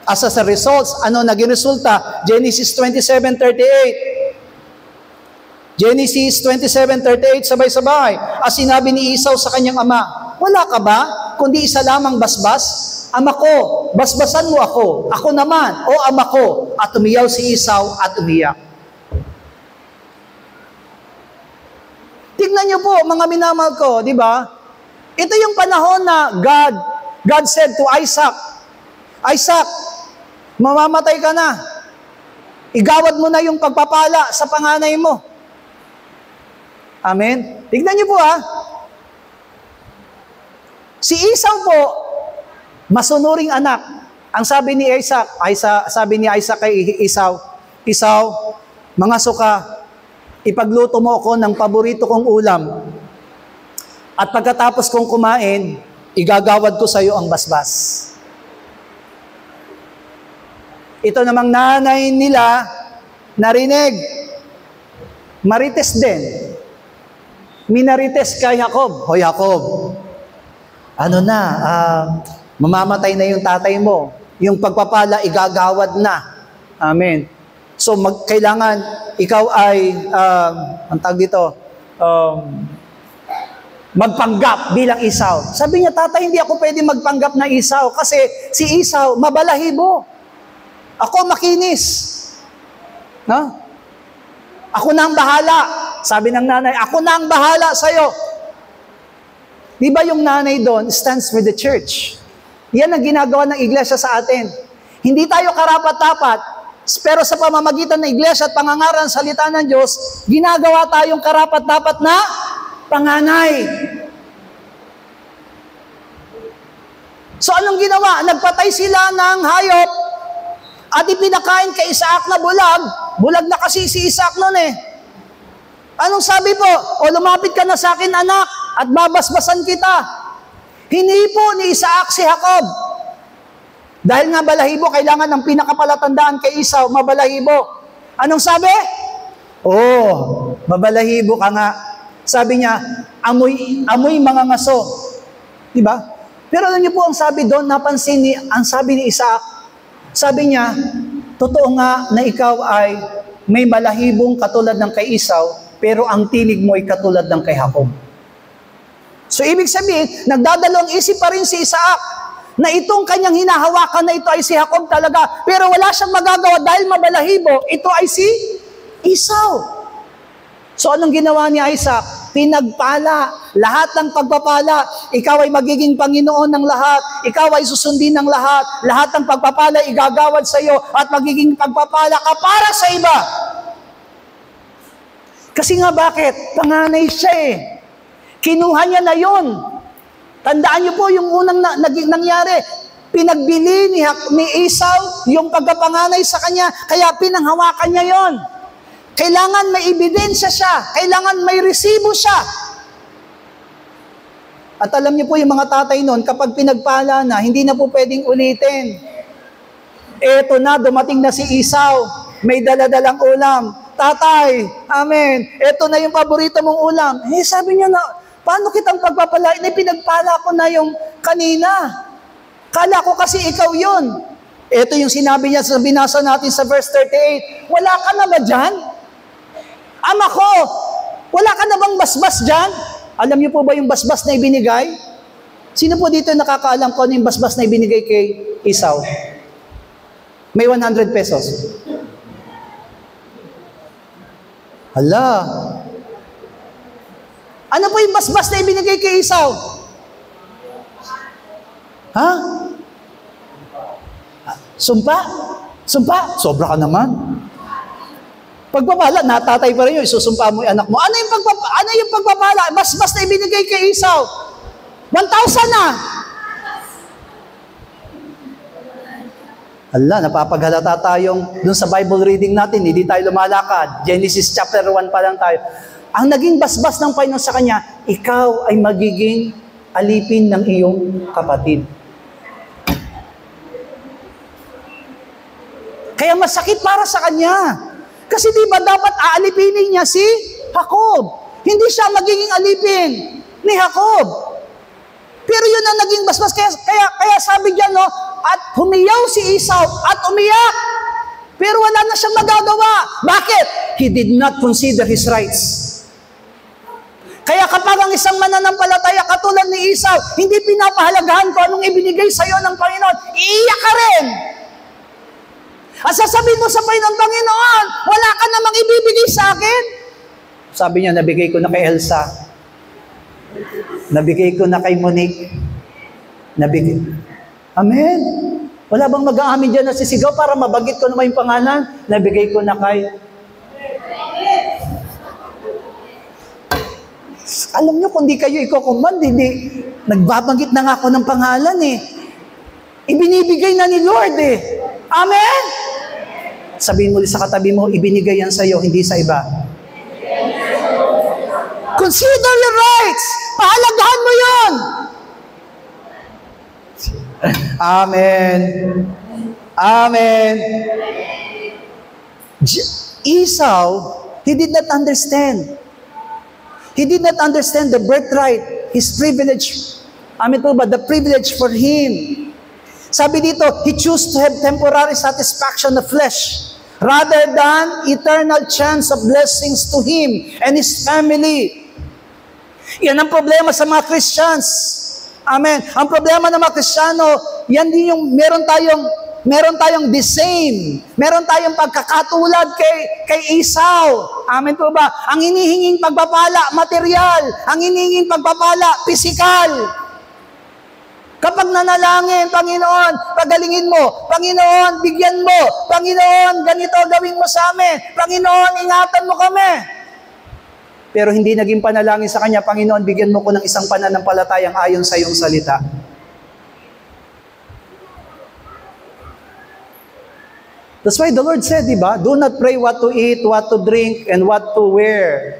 Speaker 1: As a results, ano naging resulta? Genesis 27:38. Genesis 27:38, sabay-sabay. As sinabi ni Esau sa kanyang ama, wala ka ba, kundi isa lamang basbas? Ama ko, basbasan mo ako. Ako naman, o ama ko. At umiyaw si Esau at umiyak. Tignan niyo po, mga minamahal ko, di ba? Ito yung panahon na God said to Isaac, Isaac, mamamatay ka na. Igawad mo na yung pagpapala sa panganay mo. Amen? Tignan niyo po Si Esau po, masunuring anak. Ang sabi ni Isaac kay Esau, Esau, mga suka, ipagluto mo ako ng paborito kong ulam. At pagkatapos kong kumain, igagawad ko sa iyo ang basbas. Ito namang nanay nila, narinig, marites din. Minarites kay Jacob. O Jacob, mamamatay na yung tatay mo. Yung pagpapala, igagawad na. Amen. So, kailangan ikaw ay, magpanggap bilang Esau. Sabi niya, tatay, hindi ako pwede magpanggap na Esau kasi si Esau, mabalahibo. Ako makinis. No? Ako na ang bahala. Sabi ng nanay, ako na ang bahala sa'yo. Di ba yung nanay doon stands with the church? Yan ang ginagawa ng iglesia sa atin. Hindi tayo karapat-dapat, pero sa pamamagitan ng iglesia at pangangaral ng salita ng Diyos, ginagawa tayong karapat-dapat na panganay. So anong ginawa? Nagpatay sila ng hayop at ipinakain kay Isaac na bulag. Bulag na kasi si Isaac noon Anong sabi po? O lumapit ka na sa akin anak at babasbasan kita. Hinipo ni Isaac si Jacob. Dahil nga balahibo, kailangan ng pinakapalatandaan kay Esau, mabalahibo. Anong sabi? Mabalahibo ka nga. Sabi niya, amoy mga ngaso. Diba? Pero alam niyo po, ang sabi doon, ang sabi ni Isaac, sabi niya, totoo nga na ikaw ay may balahibong katulad ng kay Esau, pero ang tinig mo ay katulad ng kay Jacob. So, ibig sabihin, nagdadalawang isip pa rin si Isaac na itong kanyang hinahawakan na ito ay si Jacob talaga, pero wala siyang magagawa dahil mabalahibo, ito ay si Esau. So, anong ginawa ni Isaac? Pinagpala. Lahat ng pagpapala. Ikaw ay magiging Panginoon ng lahat. Ikaw ay susundin ng lahat. Lahat ng pagpapala igagawad sa iyo at magiging pagpapala ka para sa iba. Kasi nga bakit? Panganay siya eh. Kinuha niya na yun. Tandaan niyo po yung unang nangyari. Pinagbili ni Esau yung pagkapanganay sa kanya, kaya pinanghawakan niya yon. Kailangan may ebidensya siya. Kailangan may resibo siya. At alam niyo po yung mga tatay noon, kapag pinagpala na, hindi na po pwedeng ulitin. Eto na, dumating na si Esau. May daladalang ulam. Tatay, amen. Eto na yung paborito mong ulam. Sabi niya na, paano kitang pagpapalain? Pinagpala ko na yung kanina. Kala ko kasi ikaw yun. Ito yung sinabi niya sa binasa natin sa verse 38. Wala ka na ba dyan? Ama ko, wala ka na bang basbas dyan? Alam niyo po ba yung basbas na ibinigay? Sino po dito nakakaalam ko ano yung basbas na ibinigay kay Esau? May 100 pesos. Hala. Ano po yung basbas na ibinigay kay Esau? Ha? Sumpa? Sumpa? Sobra ka naman. Pagpapala, natatay pa rin yun, isusumpa mo yung anak mo. Ano yung pagpapala? Basbas na ibinigay kay Esau. 1,000 na. Hala, napapaghalata tayong dun sa Bible reading natin, hindi tayo lumalakad. Genesis chapter 1 pa lang tayo. Ang naging basbas ng Panginoon sa kanya, ikaw ay magiging alipin ng iyong kapatid. Kaya masakit para sa kanya. Kasi di ba dapat aalipinin niya si Jacob? Hindi siya magiging alipin ni Jacob. Pero yun ang naging basbas. Kaya sabi diyan, no, at humiyaw si Esau at umiyak. Pero wala na siyang magagawa. Bakit? He did not consider his rights. Kaya kapag ang isang mananampalataya katulad ni Esau, hindi pinapahalagahan ko anong ibinigay sa iyo ng Panginoon, iiyak ka rin. At sasabihin mo sa Panginoon, wala ka namang ibibigay sa akin. Sabi niya, nabigay ko na kay Elsa. Nabigay ko na kay Monique. Nabigay. Amen. Wala bang mag-aamin dyan na sisigaw para mabagit ko naman yung pangalan? Nabigay ko na kay... Alam niyo, kung di kayo iko-command, hindi. Nagbabanggit na nga ako ng pangalan eh. Ibinibigay na ni Lord eh. Amen? Sabihin mo sa katabi mo, ibinigay yan sa iyo, hindi sa iba. Consider your rights. Pahalagahan mo yan. Amen. Amen. Esau, he did not understand. He did not understand the birthright, his privilege. Amen po ba? The privilege for him. Sabi dito, he chose to have temporary satisfaction of flesh rather than eternal chance of blessings to him and his family. Yan ang problema sa mga Christians. Amen. Ang problema ng mga Kristiyano, yan din yung meron tayong the same. Meron tayong pagkakatulad kay Esau. Amen po ba? Ang hinihinging pagpapala, material. Ang hinihinging pagpapala, physical. Kapag nanalangin, Panginoon, pagalingin mo. Panginoon, bigyan mo. Panginoon, ganito gawin mo sa amin. Panginoon, ingatan mo kami. Pero hindi naging panalangin sa kanya, Panginoon, bigyan mo ko ng isang pananampalatayang ayon sa iyong salita. That's why the Lord said, di ba? Do not pray what to eat, what to drink, and what to wear.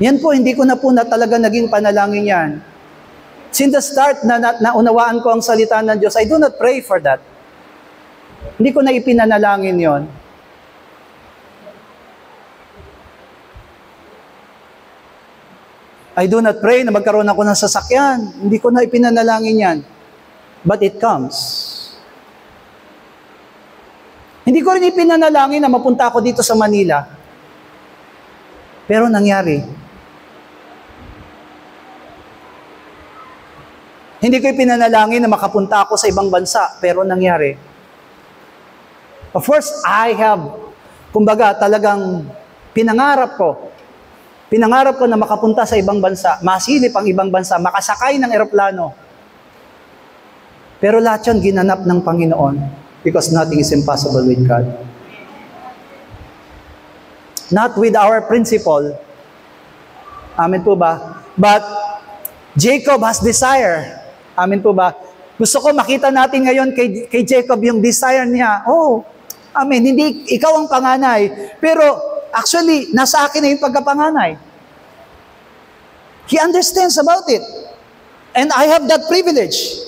Speaker 1: Yan po, hindi ko na po talaga naging panalangin yan. Since the start na naunawaan ko ang salita ng Diyos, I do not pray for that. Hindi ko na ipinanalangin yon. I do not pray na magkaroon ako ng sasakyan. Hindi ko na ipinanalangin yan. But it comes. Hindi ko rin ipinanalangin na mapunta ako dito sa Manila. Pero nangyari. Hindi ko ipinanalangin na makapunta ako sa ibang bansa. Pero nangyari. Of course, I have, kumbaga, talagang pinangarap ko na makapunta sa ibang bansa, masilip ang ibang bansa, makasakay ng eroplano. Pero lahat yun ginanap ng Panginoon because nothing is impossible with God. Not with our principle. Amen po ba? But Jacob has desire. Amen po ba? Gusto ko makita natin ngayon kay Jacob yung desire niya. Oh, amen. Hindi ikaw ang panganay. Pero actually, nasa akin na yung pagkapanganay. He understands about it. And I have that privilege.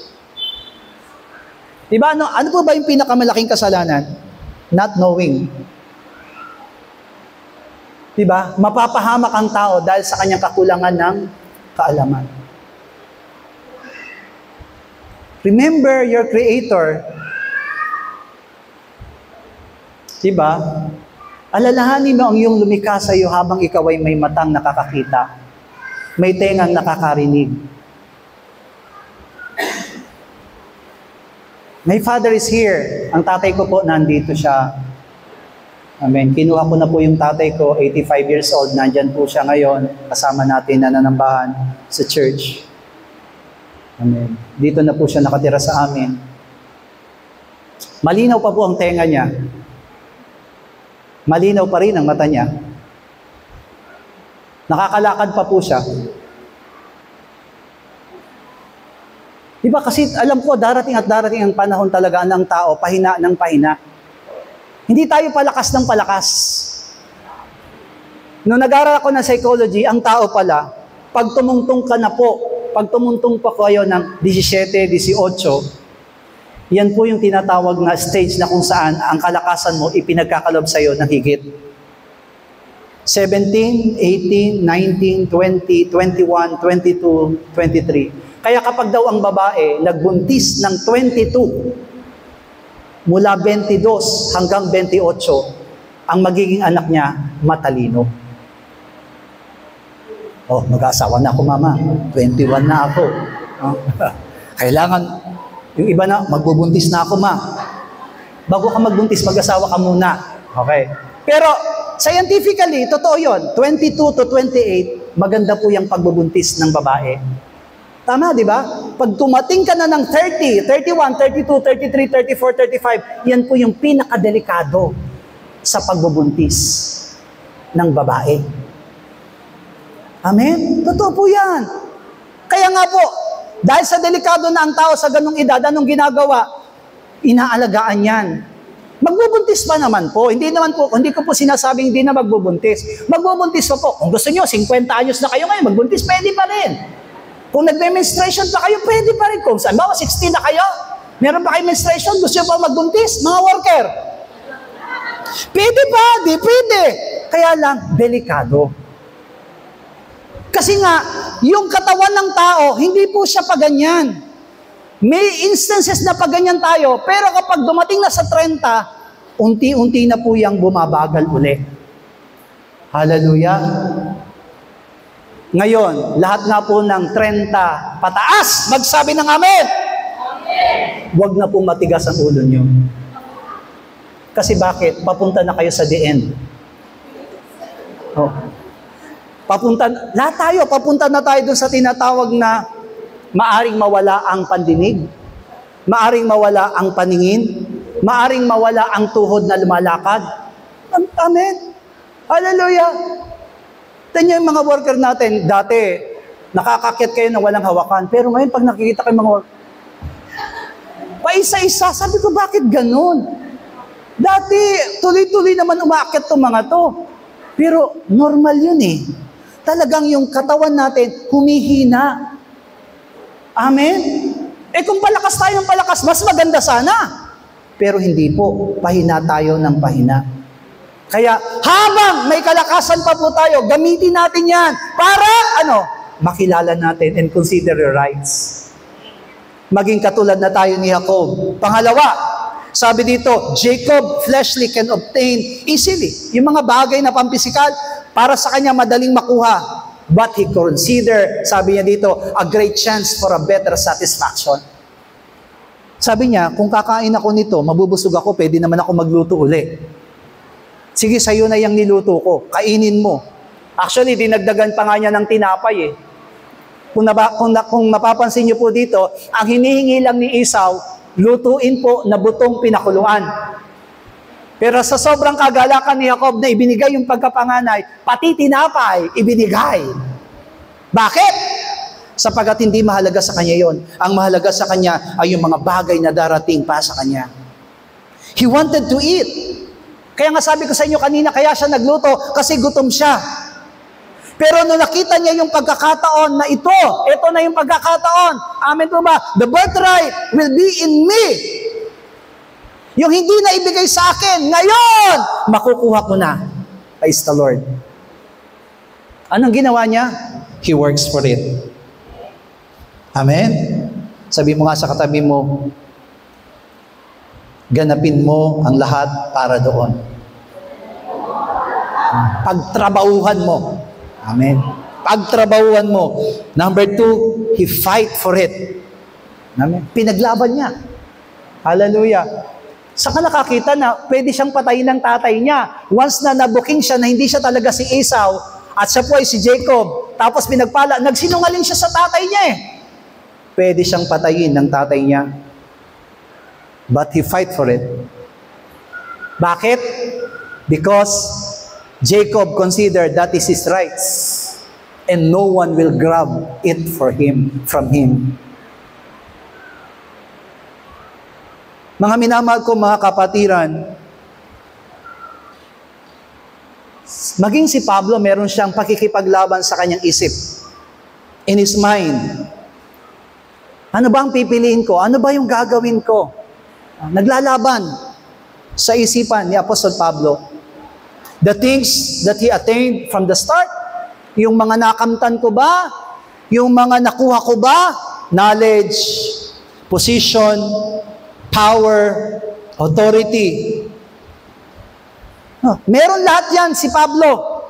Speaker 1: Diba? Ano po ba yung pinakamalaking kasalanan? Not knowing. Diba? Mapapahamak ang tao dahil sa kanyang kakulangan ng kaalaman. Remember your Creator. Diba? Alalahanin mo ang iyong lumikha sa iyo habang ikaw ay may matang nakakakita. May tengang nakakarinig. My father is here. Ang tatay ko po, nandito siya. Amen. Kinuha ko na po yung tatay ko, 85 years old. Nandyan po siya ngayon. Kasama natin na nanambahan sa church. Amen. Dito na po siya nakatira sa amin. Malinaw pa po ang tenga niya. Malinaw pa rin ang mata niya. Nakakalakad pa po siya. Diba kasi alam ko, darating at darating ang panahon talaga ng tao, pahina ng pahina. Hindi tayo palakas ng palakas. Noong nag-aral ako ng psychology, ang tao pala, pag tumungtong ka na po, pag tumungtong pa kayo ng 17, 18, yan po yung tinatawag na stage na kung saan ang kalakasan mo ipinagkakalob sa iyo ng higit. 17, 18, 19, 20, 21, 22, 23. Kaya kapag daw ang babae nagbuntis ng 22, mula 22 hanggang 28, ang magiging anak niya matalino. Oh, mag-asawa na ako, mama. 21 na ako. Kailangan, yung iba na, magbubuntis na ako, ma. Bago ka magbuntis, mag-asawa ka muna. Okay. Pero, scientifically, totoo yun. 22 to 28, maganda po yung pagbubuntis ng babae. Tama, di ba? Pag tumating ka na ng 30, 31, 32, 33, 34, 35, yan po yung pinakadelikado sa pagbubuntis ng babae. Amen? Totoo po yan. Kaya nga po, dahil sa delikado na ang tao sa ganung edad, anong ginagawa? Inaalagaan yan. Magbubuntis pa naman po. Hindi ko po sinasabing hindi na magbubuntis. Magbubuntis pa po. Kung gusto nyo, 50 anyos na kayo ngayon, magbuntis, pwede pa rin. Kung nagme-menstruation pa kayo, pwede pa rin. Kung saan ba, 16 na kayo, meron pa kayo menstruation, gusto nyo pa magbuntis, mga worker. Pwede pa, di pwede. Kaya lang, delikado. Kasi nga, yung katawan ng tao, hindi po siya paganyan. May instances na paganyan tayo, pero kapag dumating na sa 30, unti-unti na po yung bumabagal uli. Hallelujah. Ngayon, lahat na po ng 30 pataas, magsabi ng amen. Huwag na po matigas ang ulo nyo. Kasi bakit? Papunta na kayo sa the end. Oh. Papunta na tayo dun sa tinatawag na maaring mawala ang pandinig, maaring mawala ang paningin, maaring mawala ang tuhod na lumalakad. Amen. Hallelujah. Tingnan yung mga worker natin, dati, nakakakit kayo na walang hawakan. Pero ngayon, pag nakikita kayo mga worker, paisa-isa, sabi ko, bakit ganun? Dati, tuloy-tuloy naman umaakit itong mga to. Pero, normal yun eh. Talagang yung katawan natin, humihina. Amen? Kung palakas tayo ng palakas, mas maganda sana. Pero hindi po, pahina tayo ng pahina. Kaya habang may kalakasan pa po tayo, gamitin natin yan para, makilala natin and consider your rights. Maging katulad na tayo ni Jacob. Pangalawa, sabi dito, Jacob fleshly can obtain easily. Yung mga bagay na pampisikal, para sa kanya madaling makuha. But he consider, sabi niya dito, a great chance for a better satisfaction. Sabi niya, kung kakain ako nito, mabubusog ako, pwede naman ako magluto uli. Sige, sa'yo na yung niluto ko, kainin mo. Actually, dinagdagan pa nga niya ng tinapay eh. Kung mapapansin niyo po dito, ang hinihingi lang ni Esau, lutuin po na butong pinakuluan. Pero sa sobrang kagalakan ni Jacob na ibinigay yung pagkapanganay, pati tinapay, ibinigay. Bakit? Sapagat hindi mahalaga sa kanya yon. Ang mahalaga sa kanya ay yung mga bagay na darating pa sa kanya. He wanted to eat. Kaya nga sabi ko sa inyo kanina, kaya siya nagluto kasi gutom siya. Pero nung nakita niya yung pagkakataon na ito na yung pagkakataon. Amen po ba? The birthright will be in me. Yung hindi na ibigay sa akin, ngayon, makukuha ko na. Praise the Lord. Anong ginawa niya? He works for it. Amen? Sabi mo nga sa katabi mo, ganapin mo ang lahat para doon. Pagtrabahuhan mo. Amen. Pagtrabahuhan mo. Number 2, he fight for it. Amen. Pinaglaban niya. Hallelujah. Saka nakakita na pwede siyang patayin ng tatay niya. Once na nabuking siya na hindi siya talaga si Esau at siya po ay si Jacob, tapos pinagpala, nagsinungaling siya sa tatay niya eh. Pwede siyang patayin ng tatay niya. But he fight for it. Bakit? Because Jacob considered that is his rights and no one will grab it from him. Mga minamahal ko mga kapatiran, maging si Pablo, meron siyang pakikipaglaban sa kanyang isip. In his mind. Ano ba ang pipiliin ko? Ano ba yung gagawin ko? Naglalaban sa isipan ni Apostol Pablo. The things that he attained from the start, yung mga nakamtan ko ba? Yung mga nakuha ko ba? Knowledge, position, power, authority. Meron lahat yan si Pablo.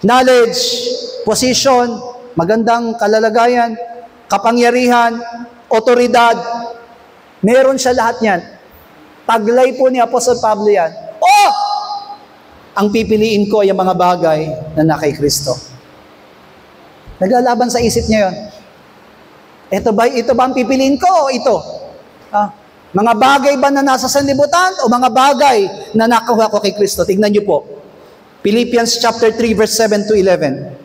Speaker 1: Knowledge, position, magandang kalalagayan, kapangyarihan, otoridad. Meron siya lahat yan. Taglay po ni Apostol Pablo yan. Ang pipiliin ko ay ang mga bagay na na kay Kristo. Naglalaban sa isip niya yun. Ito ba ang pipiliin ko o ito? Mga bagay ba na nasa sanlibutan o mga bagay na nakuha ko kay Kristo? Tignan niyo po. Philippians chapter 3 verse 7 to 11.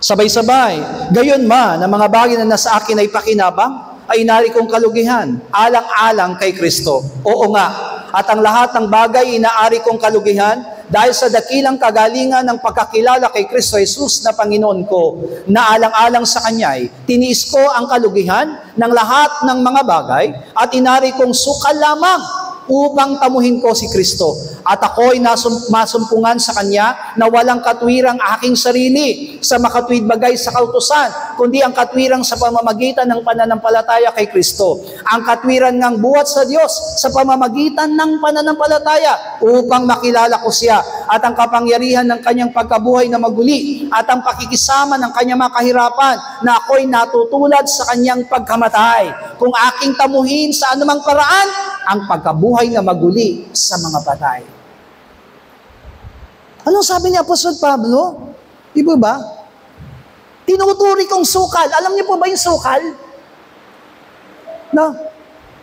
Speaker 1: Sabay-sabay, gayon man na mga bagay na nasa akin ay pakinabang, ay inari kong kalugihan, alang-alang kay Kristo. Oo nga, at ang lahat ng bagay inaari kong kalugihan dahil sa dakilang kagalingan ng pagkakilala kay Kristo Jesus na Panginoon ko, na alang-alang sa Kanya'y tiniis ko ang kalugihan ng lahat ng mga bagay at inari kong sukal lamang upang tamuhin ko si Kristo. At ako'y masumpungan sa Kanya na walang katwirang aking sarili sa makatwid bagay sa kautusan, kundi ang katwirang sa pamamagitan ng pananampalataya kay Kristo. Ang katwiran ngang buhat sa Diyos sa pamamagitan ng pananampalataya upang makilala ko siya at ang kapangyarihan ng Kanyang pagkabuhay na maguli at ang pakikisama ng Kanyang mga kahirapan na ako'y natutulad sa Kanyang pagkamatay. Kung aking tamuhin sa anumang paraan, ang pagkabuhay na maguli sa mga patay. Anong sabi ni Apostol Pablo? Iba ba? Tinuturi kong sukal. Alam niyo po ba yung sukal? No?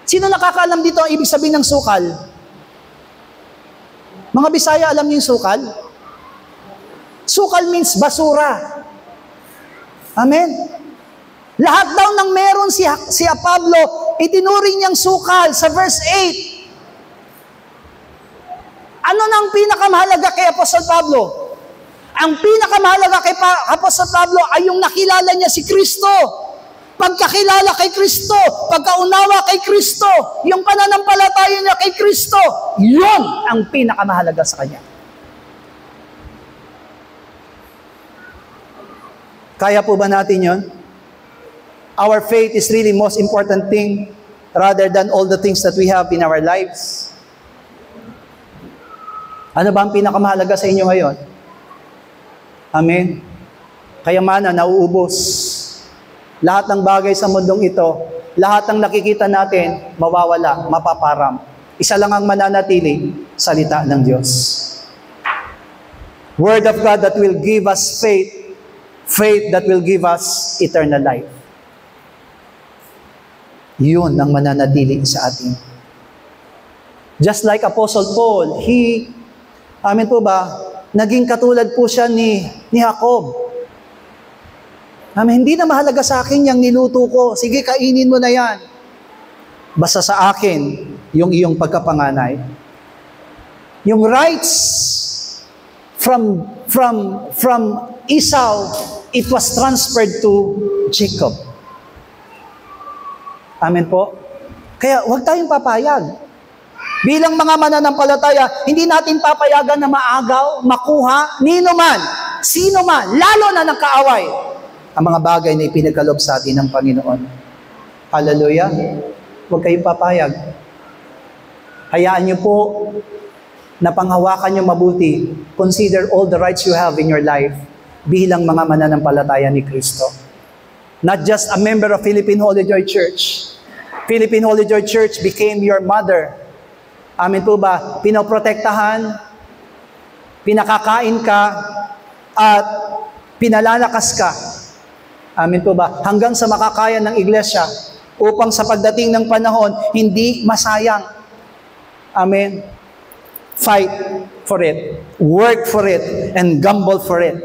Speaker 1: Sino nakakaalam dito ang ibig sabihin ng sukal? Mga Bisaya, alam niyo yung sukal? Sukal means basura. Amen? Lahat daw ng meron si Pablo, itinuring niyang sukal sa verse 8. Ano nang pinakamahalaga kay Apostol Pablo? Ang pinakamahalaga kay Apostol Pablo ay yung nakilala niya si Kristo. Pagkakilala kay Kristo, pagkaunawa kay Kristo, yung pananampalataya niya kay Kristo, yun ang pinakamahalaga sa kanya. Kaya po ba natin yon? Our faith is really most important thing rather than all the things that we have in our lives. Ano ba ang pinakamahalaga sa inyo ngayon? Amen. Kayamanan, nauubos. Lahat ng bagay sa mundong ito, lahat ng nakikita natin, mawawala, mapaparam. Isa lang ang mananatili, salita ng Diyos. Word of God that will give us faith, faith that will give us eternal life. Yun ang mananatili sa atin. Just like Apostle Paul, amin po ba, naging katulad po siya ni Jacob. Hindi na mahalaga sa akin yung niluto ko. Sige, kainin mo na yan. Basta sa akin, yung iyong pagkapanganay. Yung rights from Esau, it was transferred to Jacob. Amen po? Kaya huwag tayong papayag. Bilang mga mananampalataya, hindi natin papayagan na maagaw, makuha, sino man, lalo na ng kaaway, ang mga bagay na ipinagkaloob sa atin ng Panginoon. Hallelujah. Huwag kayong papayag. Hayaan niyo po na panghawakan niyo mabuti. Consider all the rights you have in your life bilang mga mananampalataya ni Kristo. Not just a member of Philippine Holy Joy Church. Philippine Holy Joy Church became your mother. Amin po ba? Pinoprotektahan, pinakakain ka, at pinalalakas ka. Amin po ba? Hanggang sa makakaya ng iglesia upang sa pagdating ng panahon, hindi masayang. Amen. Fight for it. Work for it. And gamble for it.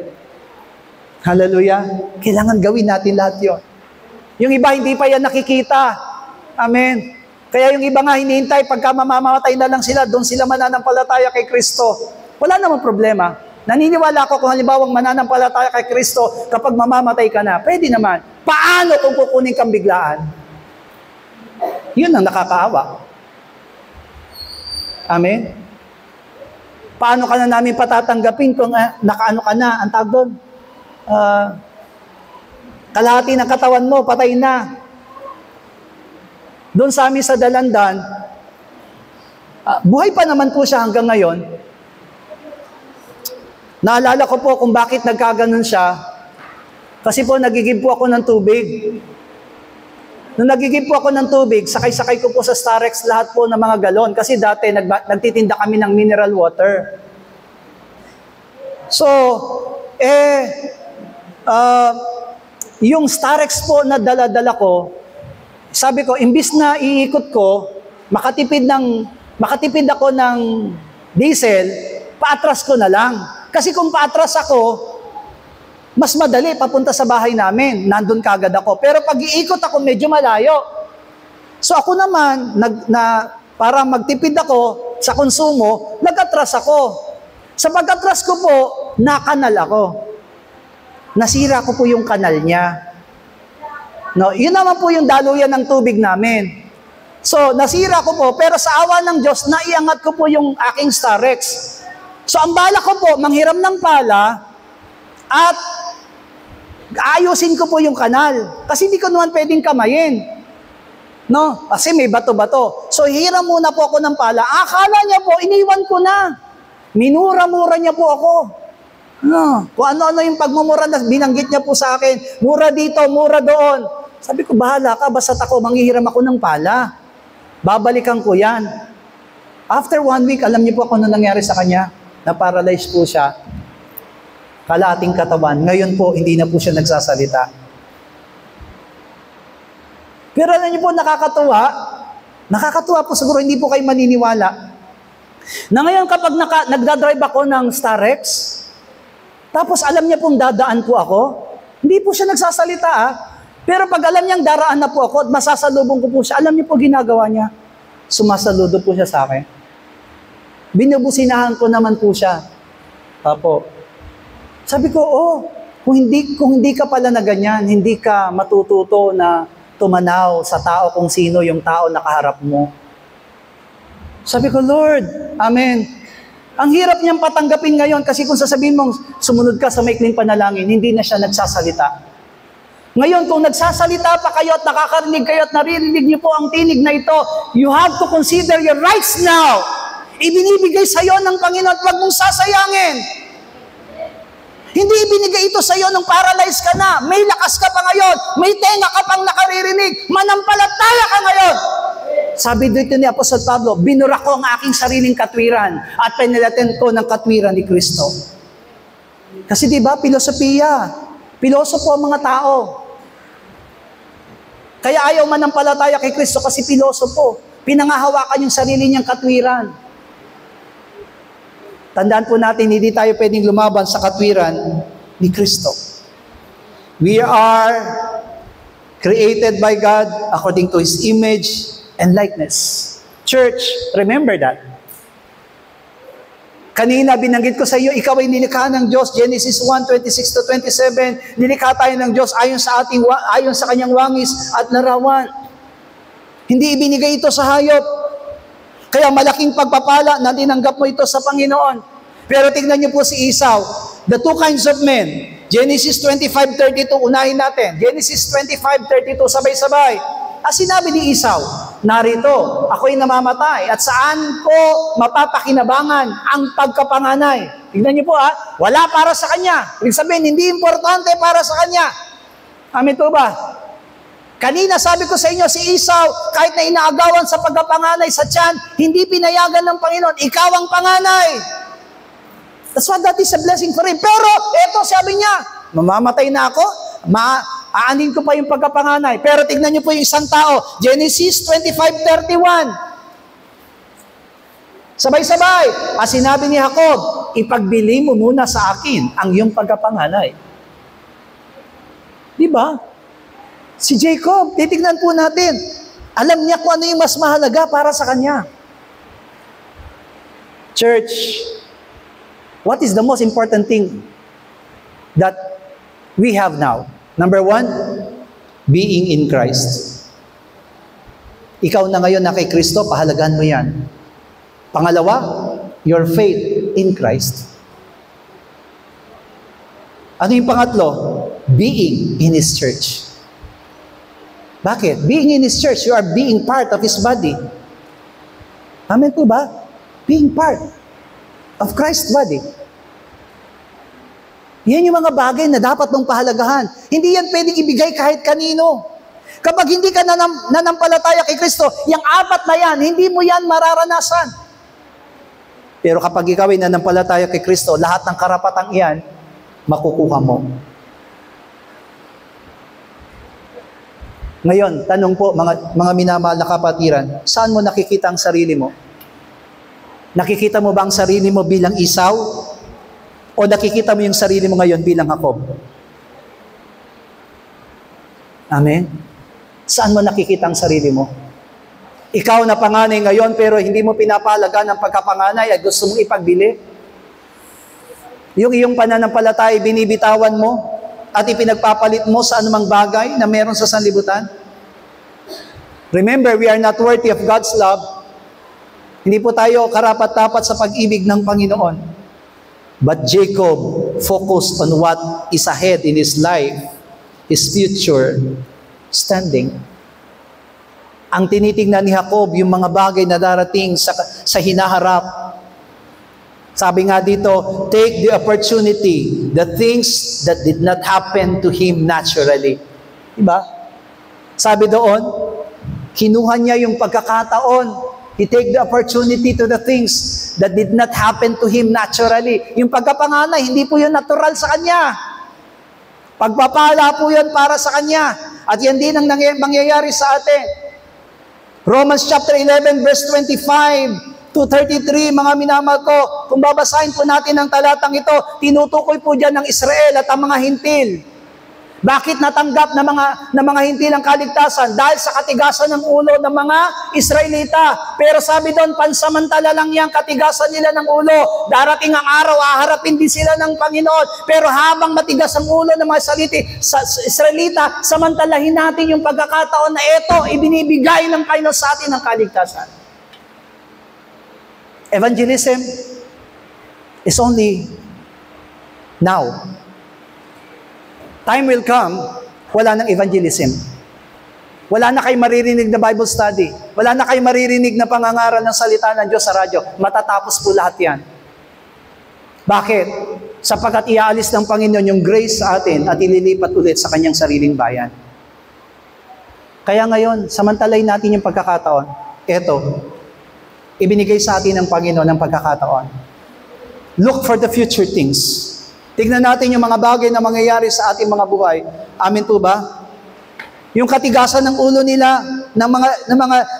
Speaker 1: Hallelujah. Kailangan gawin natin lahat yun. Yung iba, hindi pa yan nakikita. Amen. Kaya yung iba nga hinihintay, pagka mamamatay na lang sila, doon sila mananampalataya kay Kristo. Wala namang problema. Naniniwala ako kung halimbawang mananampalataya kay Kristo, kapag mamamatay ka na, pwede naman. Paano kung kukunin kang biglaan? Yun ang nakakaawa. Amen? Paano ka na namin patatanggapin kung nakaano ka na, ang tawag doon? Kalahati ng katawan mo, patay na. Doon sa amin sa Dalandan, buhay pa naman po siya hanggang ngayon. Naalala ko po kung bakit nagkaganon siya. Kasi po nagigib po ako ng tubig. Nung nagigib po ako ng tubig, sakay-sakay ko po sa Starex lahat po ng mga galon. Kasi dati nagtitinda kami ng mineral water. So, yung Starex po na dala-dala ko, sabi ko, imbis na iikot ko, makatipid ako ng diesel, paatras ko na lang. Kasi kung paatras ako, mas madali papunta sa bahay namin. Nandun kagad ako. Pero pag iikot ako, medyo malayo. So ako naman, para magtipid ako sa konsumo, nag-atras ako. Sa pag-atras ko po, nakanal ako. Nasira ko po yung kanal niya. No, yun naman po yung daluyan ng tubig namin. So, nasira ko po, pero sa awa ng Diyos, naiangat ko po yung aking Starex. So, ang bala ko po, manghiram ng pala, at ayusin ko po yung kanal. Kasi hindi ko naman pwedeng kamayin. No? Kasi may bato-bato. So, hiram muna po ako ng pala. Akala niya po, iniwan ko na. Minura-mura niya po ako. No? Kung ano-ano yung pagmumura na binanggit niya po sa akin. Mura dito, mura doon. Sabi ko, bahala ka, basta ako, manghihiram ako ng pala. Babalikan ko yan. After 1 week, alam niyo po ano nangyari sa kanya? Na-paralyze po siya. Kalahating katawan. Ngayon po, hindi na po siya nagsasalita. Pero alam niyo po, nakakatuwa po siguro, hindi po kayo maniniwala. Na ngayon kapag nagdadrive ako ng Starex, tapos alam niya pong dadaan po ako, hindi po siya nagsasalita Pero pag alam niyang daraan na po ako at masasalubong ko po siya, alam niyo po ginagawa niya. Sumasaludo po siya sa akin. Binubusinahan ko naman po siya. Apo. Sabi ko, kung hindi ka pala na ganyan, hindi ka matututo na tumanaw sa tao kung sino yung tao na kaharap mo. Sabi ko, Lord, Amen. Ang hirap niyang patanggapin ngayon kasi kung sasabihin mong sumunod ka sa maikling panalangin, hindi na siya nagsasalita. Ngayon, kung nagsasalita pa kayo at nakakarinig kayo at naririnig niyo po ang tinig na ito, you have to consider your rights now. Ibinibigay sa iyo ng Panginoon at huwag mong sasayangin. Hindi ibinigay ito sa iyo nung paralyzed ka na. May lakas ka pa ngayon. May tenga ka pang nakaririnig. Manampalataya ka ngayon. Sabi dito ni Apostol Pablo, binura ko ang aking sariling katwiran at pinalaten ko ng katwiran ni Kristo. Kasi di ba, filosofiya. Pilosopo ang mga tao. Kaya ayaw manampalataya kay Kristo kasi pilosopo. Pinangahawakan yung sarili niyang katwiran. Tandaan po natin, hindi tayo pwedeng lumaban sa katwiran ni Kristo. We are created by God according to His image and likeness. Church, remember that. Kanina binanggit ko sa iyo, ikaw ay nilikha ng Diyos. Genesis 1:26-27. Nilikha tayo ng Diyos ayon sa kanyang wangis at larawan. Hindi ibinigay ito sa hayop. Kaya malaking pagpapala na tinanggap mo ito sa Panginoon. Pero tignan niyo po si Esau. The two kinds of men. Genesis 25:32, unahin natin. Genesis 25:32, sabay-sabay. Sinabi ni Esau, narito, ako'y namamatay at saan ko mapapakinabangan ang pagkapanganay. Tignan niyo po wala para sa kanya. Ibig sabihin, hindi importante para sa kanya. Amen po ba? Kanina sabi ko sa inyo, si Esau, kahit na inaagawan sa pagkapanganay sa tiyan, hindi pinayagan ng Panginoon, ikaw ang panganay. That's why that is a blessing for him. Pero, eto sabi niya, mamamatay na ako, aanin ko pa yung pagkapanganay. Pero tignan niyo po yung isang tao. Genesis 25:31. Sabay-sabay. Sinabi ni Jacob, ipagbili mo muna sa akin ang iyong pagkapanganay. Di ba? Si Jacob, titignan po natin. Alam niya kung ano yung mas mahalaga para sa kanya. Church, what is the most important thing that we have now? Number 1, being in Christ. Ikaw na ngayon na kay Kristo, pahalagahan mo yan. Pangalawa, your faith in Christ. Ano yung pangatlo? Being in His church. Bakit? Being in His church, you are being part of His body. Amen po ba? Being part of Christ's body. Yan yung mga bagay na dapat mong pahalagahan. Hindi yan pwedeng ibigay kahit kanino. Kapag hindi ka nanampalataya kay Kristo, yung 4 na yan, hindi mo yan mararanasan. Pero kapag ikaw ay nanampalataya kay Kristo, lahat ng karapatang iyan, makukuha mo. Ngayon, tanong po, mga minamahal na kapatiran, saan mo nakikita ang sarili mo? Nakikita mo ba ang sarili mo bilang Esau? O nakikita mo yung sarili mo ngayon bilang Jacob? Amen? Saan mo nakikita ang sarili mo? Ikaw na panganay ngayon pero hindi mo pinapahalaga ng pagkapanganay at gusto mong ipagbili? Yung iyong pananampalataya binibitawan mo at ipinagpapalit mo sa anumang bagay na meron sa sanlibutan? Remember, we are not worthy of God's love. Hindi po tayo karapat-dapat sa pag-ibig ng Panginoon. But Jacob focused on what is ahead in his life, his future standing. Ang tinitingnan ni Jacob, yung mga bagay na darating sa hinaharap. Sabi nga dito, take the opportunity, the things that did not happen to him naturally. Diba? Sabi doon, kinuha niya yung pagkakataon. He take the opportunity to the things that did not happen to him naturally. Yung pagkapanganay, hindi po yun natural sa kanya. Pagpapala po yun para sa kanya. At yan din ang mangyayari sa atin. Romans chapter 11 verse 25 to 33, mga minamahal ko, kung babasahin po natin ang talatang ito, tinutukoy po dyan ng Israel at ang mga hintil. Bakit natanggap ng mga hintil ang kaligtasan? Dahil sa katigasan ng ulo ng mga Israelita. Pero sabi doon, pansamantala lang yung katigasan nila ng ulo. Darating ang araw, haharapin din sila ng Panginoon. Pero habang matigas ang ulo ng mga Israelita, samantalahin natin yung pagkakataon na ito, ibinibigay ng Panginoon sa atin ang kaligtasan. Evangelism is only now. Time will come wala ng evangelism. Wala na kayo maririnig na Bible study. Wala na kayo maririnig na pangangaral ng salita ng Diyos sa radyo. Matatapos po lahat yan. Bakit? Sapagkat iaalis ng Panginoon yung grace sa atin at ililipat ulit sa kanyang sariling bayan. Kaya ngayon, samantalay natin yung pagkakataon. Eto, ibinigay sa atin ng Panginoon ang pagkakataon. Look for the future things. Tignan natin yung mga bagay na mangyayari sa ating mga buhay. Amin po ba? Yung katigasan ng ulo nila, ng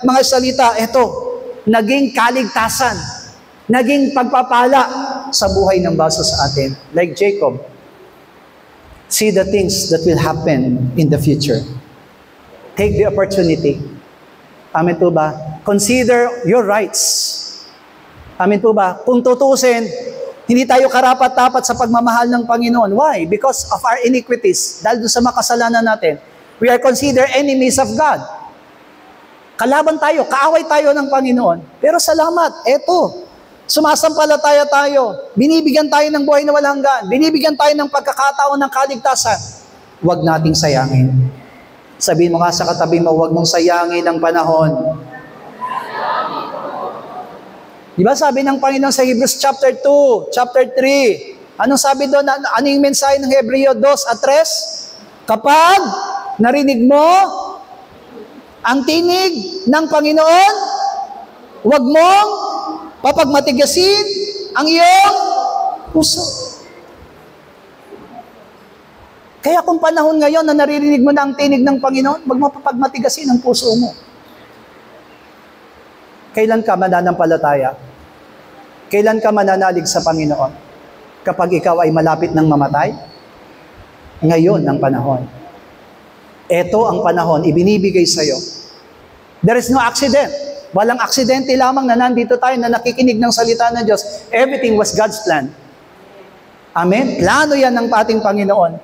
Speaker 1: mga salita, eto, naging kaligtasan, naging pagpapala sa buhay ng baso sa atin. Like Jacob, see the things that will happen in the future. Take the opportunity. Amen po ba? Consider your rights. Amen po ba? Kung tutusin, hindi tayo karapat-dapat sa pagmamahal ng Panginoon. Why? Because of our iniquities. Dahil doon sa makasalanan natin, we are considered enemies of God. Kalaban tayo, kaaway tayo ng Panginoon. Pero salamat, eto, sumasampalataya tayo, binibigyan tayo ng buhay na walang hanggan, binibigyan tayo ng pagkakataon ng kaligtasan. Huwag nating sayangin. Sabihin mo nga sa katabi mo, huwag mong sayangin ang panahon. Di ba sabi ng Panginoon sa Hebrews chapter 2, chapter 3, anong sabi doon? Ano yung mensahe ng Hebreo 2 at 3? Kapag narinig mo ang tinig ng Panginoon, huwag mong papagmatigasin ang iyong puso. Kaya kung panahon ngayon na naririnig mo na ang tinig ng Panginoon, huwag mo papagmatigasin ang puso mo. Kailan ka mananampalataya? Kailan ka mananalig sa Panginoon? Kapag ikaw ay malapit ng mamatay? Ngayon ang panahon. Ito ang panahon, ibinibigay sa iyo. There is no accident. Walang aksidente lamang na nandito tayo na nakikinig ng salita ng Diyos. Everything was God's plan. Amen? Plano yan ng ating Panginoon.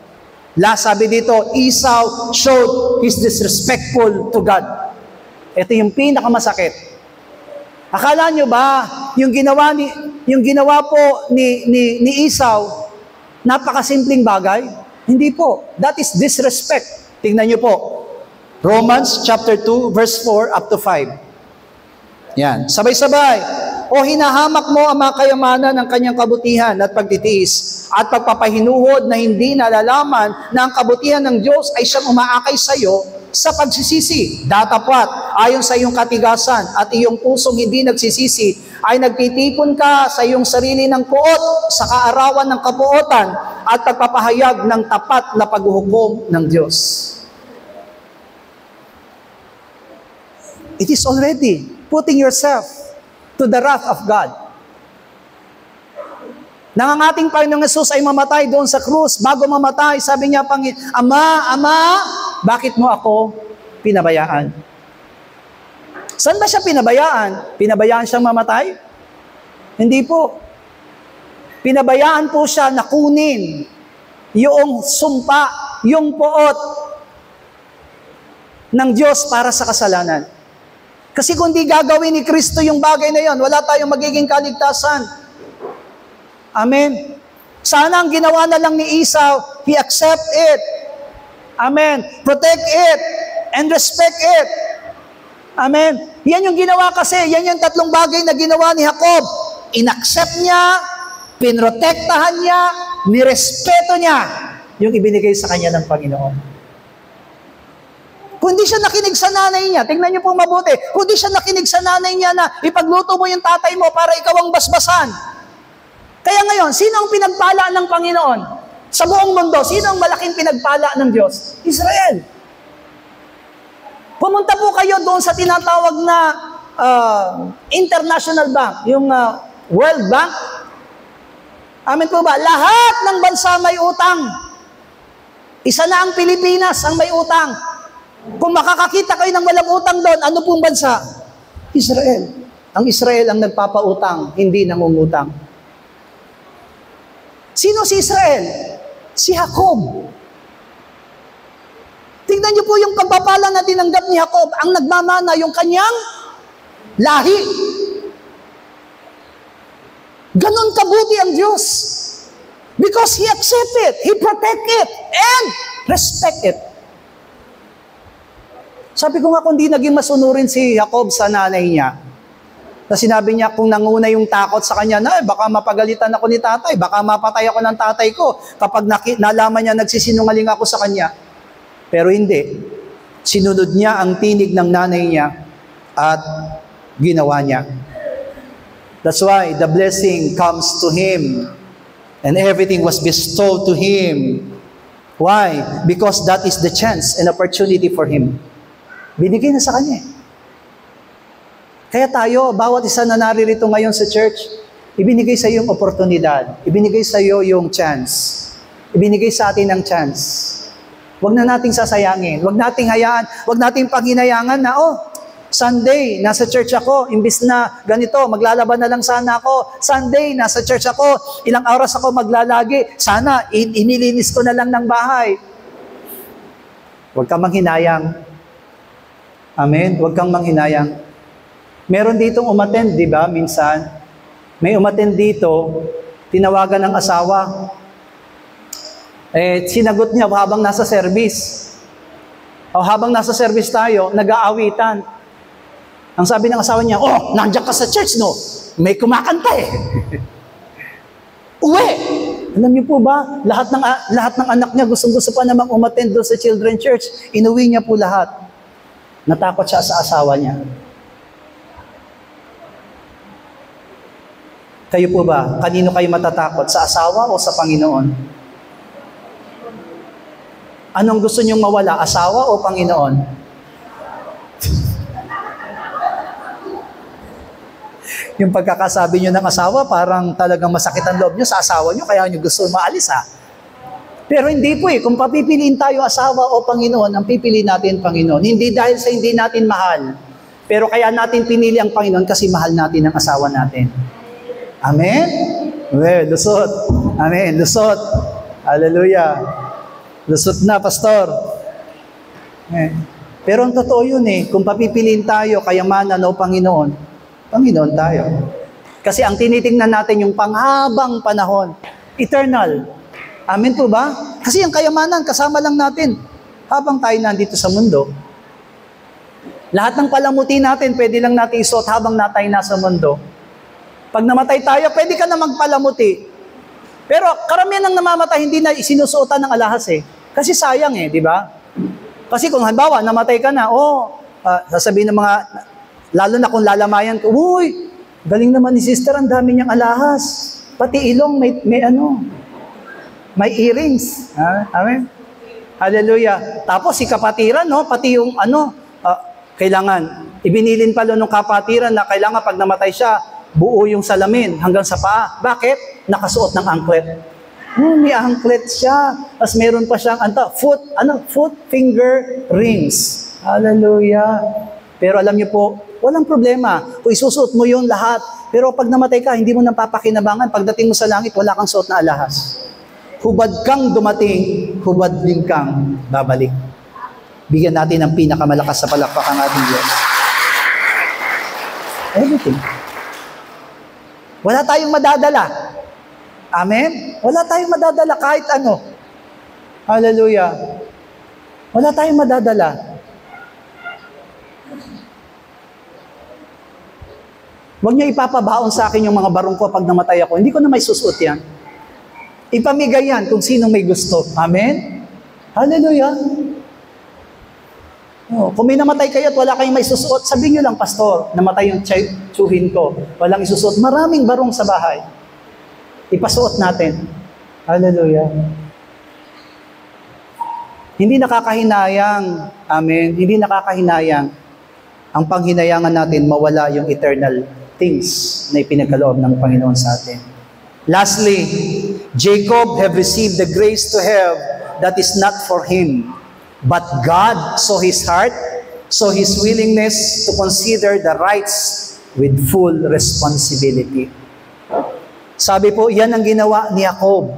Speaker 1: Last sabi dito, Esau showed his disrespectful to God. Ito yung pinakamasakit. Akala nyo ba, yung ginawa po ni Esau, napakasimpleng bagay? Hindi po. That is disrespect. Tingnan nyo po. Romans chapter 2, verse 4 up to 5. Yan. Sabay-sabay. O hinahamak mo ang mga kayamanan ng kanyang kabutihan at pagtitiis at pagpapahinuhod na hindi nalalaman na ang kabutihan ng Diyos ay siyang umaakay sa iyo sa pagsisisi. Datapat, ayon sa iyong katigasan at iyong pusong hindi nagsisisi, ay nagtitipon ka sa iyong sarili ng puot sa kaarawan ng kapuotan at pagpapahayag ng tapat na paghuhukom ng Diyos. It is already putting yourself to the wrath of God. Nang ang ating Panginoong Jesus ay mamatay doon sa krus, bago mamatay, sabi niya, Ama, bakit mo ako pinabayaan? Saan ba siya pinabayaan? Pinabayaan siyang mamatay? Hindi po. Pinabayaan po siya na kunin yung sumpa, yung puot ng Diyos para sa kasalanan. Kasi kung di gagawin ni Kristo yung bagay na yon, wala tayong magiging kaligtasan. Amen. Sana ang ginawa na lang ni Esau, he accept it. Amen. Protect it and respect it. Amen. Yan yung ginawa kasi, yan yung tatlong bagay na ginawa ni Jacob. In-accept niya, pinrotektahan niya, nirespeto niya yung ibinigay sa kanya ng Panginoon. Kung di siya nakinig sa nanay niya, tingnan niyo po mabuti, kung di siya nakinig sa nanay niya na ipagluto mo yung tatay mo para ikaw ang basbasan. Kaya ngayon, sino ang pinagpala ng Panginoon? Sa buong mundo, sino ang malaking pinagpala ng Diyos? Israel. Pumunta po kayo doon sa tinatawag na international bank, yung World Bank. Amen po ba? Lahat ng bansa may utang. Isa na ang Pilipinas ang may utang. Kung makakakita kayo ng walang utang doon, ano pong bansa? Israel. Ang Israel ang nagpapautang, hindi nangungutang. Sino si Israel? Si Jacob. Tingnan niyo po yung pagpapala na tinanggap ni Jacob. Ang nagmamana yung kanyang lahi. Ganon kabuti ang Diyos. Because He accept it, He protect it, and respect it. Sabi ko nga, kung di naging masunurin si Jacob sa nanay niya, na sinabi niya kung nanguna yung takot sa kanya, na baka mapagalitan ako ni tatay, baka mapatay ako ng tatay ko kapag nalaman niya nagsisinungaling ako sa kanya. Pero hindi. Sinunod niya ang tinig ng nanay niya at ginawa niya. That's why the blessing comes to him and everything was bestowed to him. Why? Because that is the chance and opportunity for him. Binigay na sa kanya. Kaya tayo, bawat isa na naririto ngayon sa church, ibinigay sa iyo yung oportunidad. Ibinigay sa iyo yung chance. Ibinigay sa atin ang chance. Huwag na nating sasayangin. Huwag nating hayaan. Huwag nating paghinayangan na, Sunday, nasa church ako. Imbis na ganito, maglalaban na lang sana ako. Sunday, nasa church ako. Ilang oras ako maglalagi. Sana, inilinis ko na lang ng bahay. Huwag kang manghinayang. Amen? Huwag kang manghinayang. Meron ditong umattend, di ba? Minsan, may umattend dito, tinawagan ng asawa. Sinagot niya habang nasa service. O habang nasa service tayo, nag-aawitan. Ang sabi ng asawa niya, nandiyan ka sa church, no? May kumakanta eh. Uwi! Alam niyo po ba, lahat ng anak niya gustong-gusto pa namang umattend doon sa children's church. Inuwi niya po lahat. Natakot siya sa asawa niya. Kayo po ba, kanino kayo matatakot? Sa asawa o sa Panginoon? Anong gusto niyong mawala? Asawa o Panginoon? Yung pagkakasabi niyo ng asawa, parang talagang masakit ang loob niyo sa asawa niyo, kaya niyo gusto maalis Pero hindi po kung papipiliin tayo asawa o Panginoon, ang pipiliin natin Panginoon. Hindi dahil sa hindi natin mahal, pero kaya natin pinili ang Panginoon kasi mahal natin ang asawa natin. Amen? Well, lusot. Amen, lusot. Hallelujah. Lusot na, pastor. Pero ang totoo yun kung papipiliin tayo, kayamanan o Panginoon, Panginoon tayo. Kasi ang tinitingnan natin yung panghabang panahon, eternal. Amen po ba? Kasi ang kayamanan, kasama lang natin habang tayo nandito sa mundo. Lahat ng palamuti natin, pwede lang natin isuot habang tayo nasa mundo. Pag namatay tayo, pwede ka na magpalamuti. Pero karamihan ng namamatay, hindi na isinusuotan ng alahas Kasi sayang di ba? Kasi kung halimbawa, namatay ka na, sasabihin ng mga, lalo na kung lalamayan ko, uy, galing naman ni sister, ang dami niyang alahas. Pati ilong, may earrings. Amen? Hallelujah. Tapos si kapatiran, pati yung kailangan, ibinilin pala nung kapatiran na kailangan pag namatay siya, buo yung salamin hanggang sa paa. Bakit? Nakasuot ng anklet. May anklet siya. Tapos meron pa siyang foot finger rings. Hallelujah. Pero alam niyo po, walang problema. Kung isusuot mo yun lahat. Pero pag namatay ka, hindi mo nang papakinabangan. Pagdating mo sa langit, wala kang suot na alahas. Hubad kang dumating, hubad din kang babalik. Bigyan natin ng pinakamalakas sa palakpakan ating Diyos. Everything. Wala tayong madadala. Amen? Wala tayong madadala kahit ano. Hallelujah. Wala tayong madadala. Huwag niyo ipapabaon sa akin yung mga barong ko pag namatay ako. Hindi ko na may susuot yan. Ipamigay yan kung sinong may gusto. Amen? Hallelujah. Kung may namatay kayo at wala kayong may susuot, sabihin nyo lang, pastor, namatay yung tsuhin ko. Walang isusuot. Maraming barong sa bahay. Ipasuot natin. Hallelujah. Hindi nakakahinayang. Amen. Hindi nakakahinayang. Ang panghinayangan natin, mawala yung eternal things na ipinagkaloob ng Panginoon sa atin. Lastly, Jacob have received the grace to have that is not for him. But God saw his heart, saw his willingness to consider the rights with full responsibility. Sabi po, yan ang ginawa ni Jacob.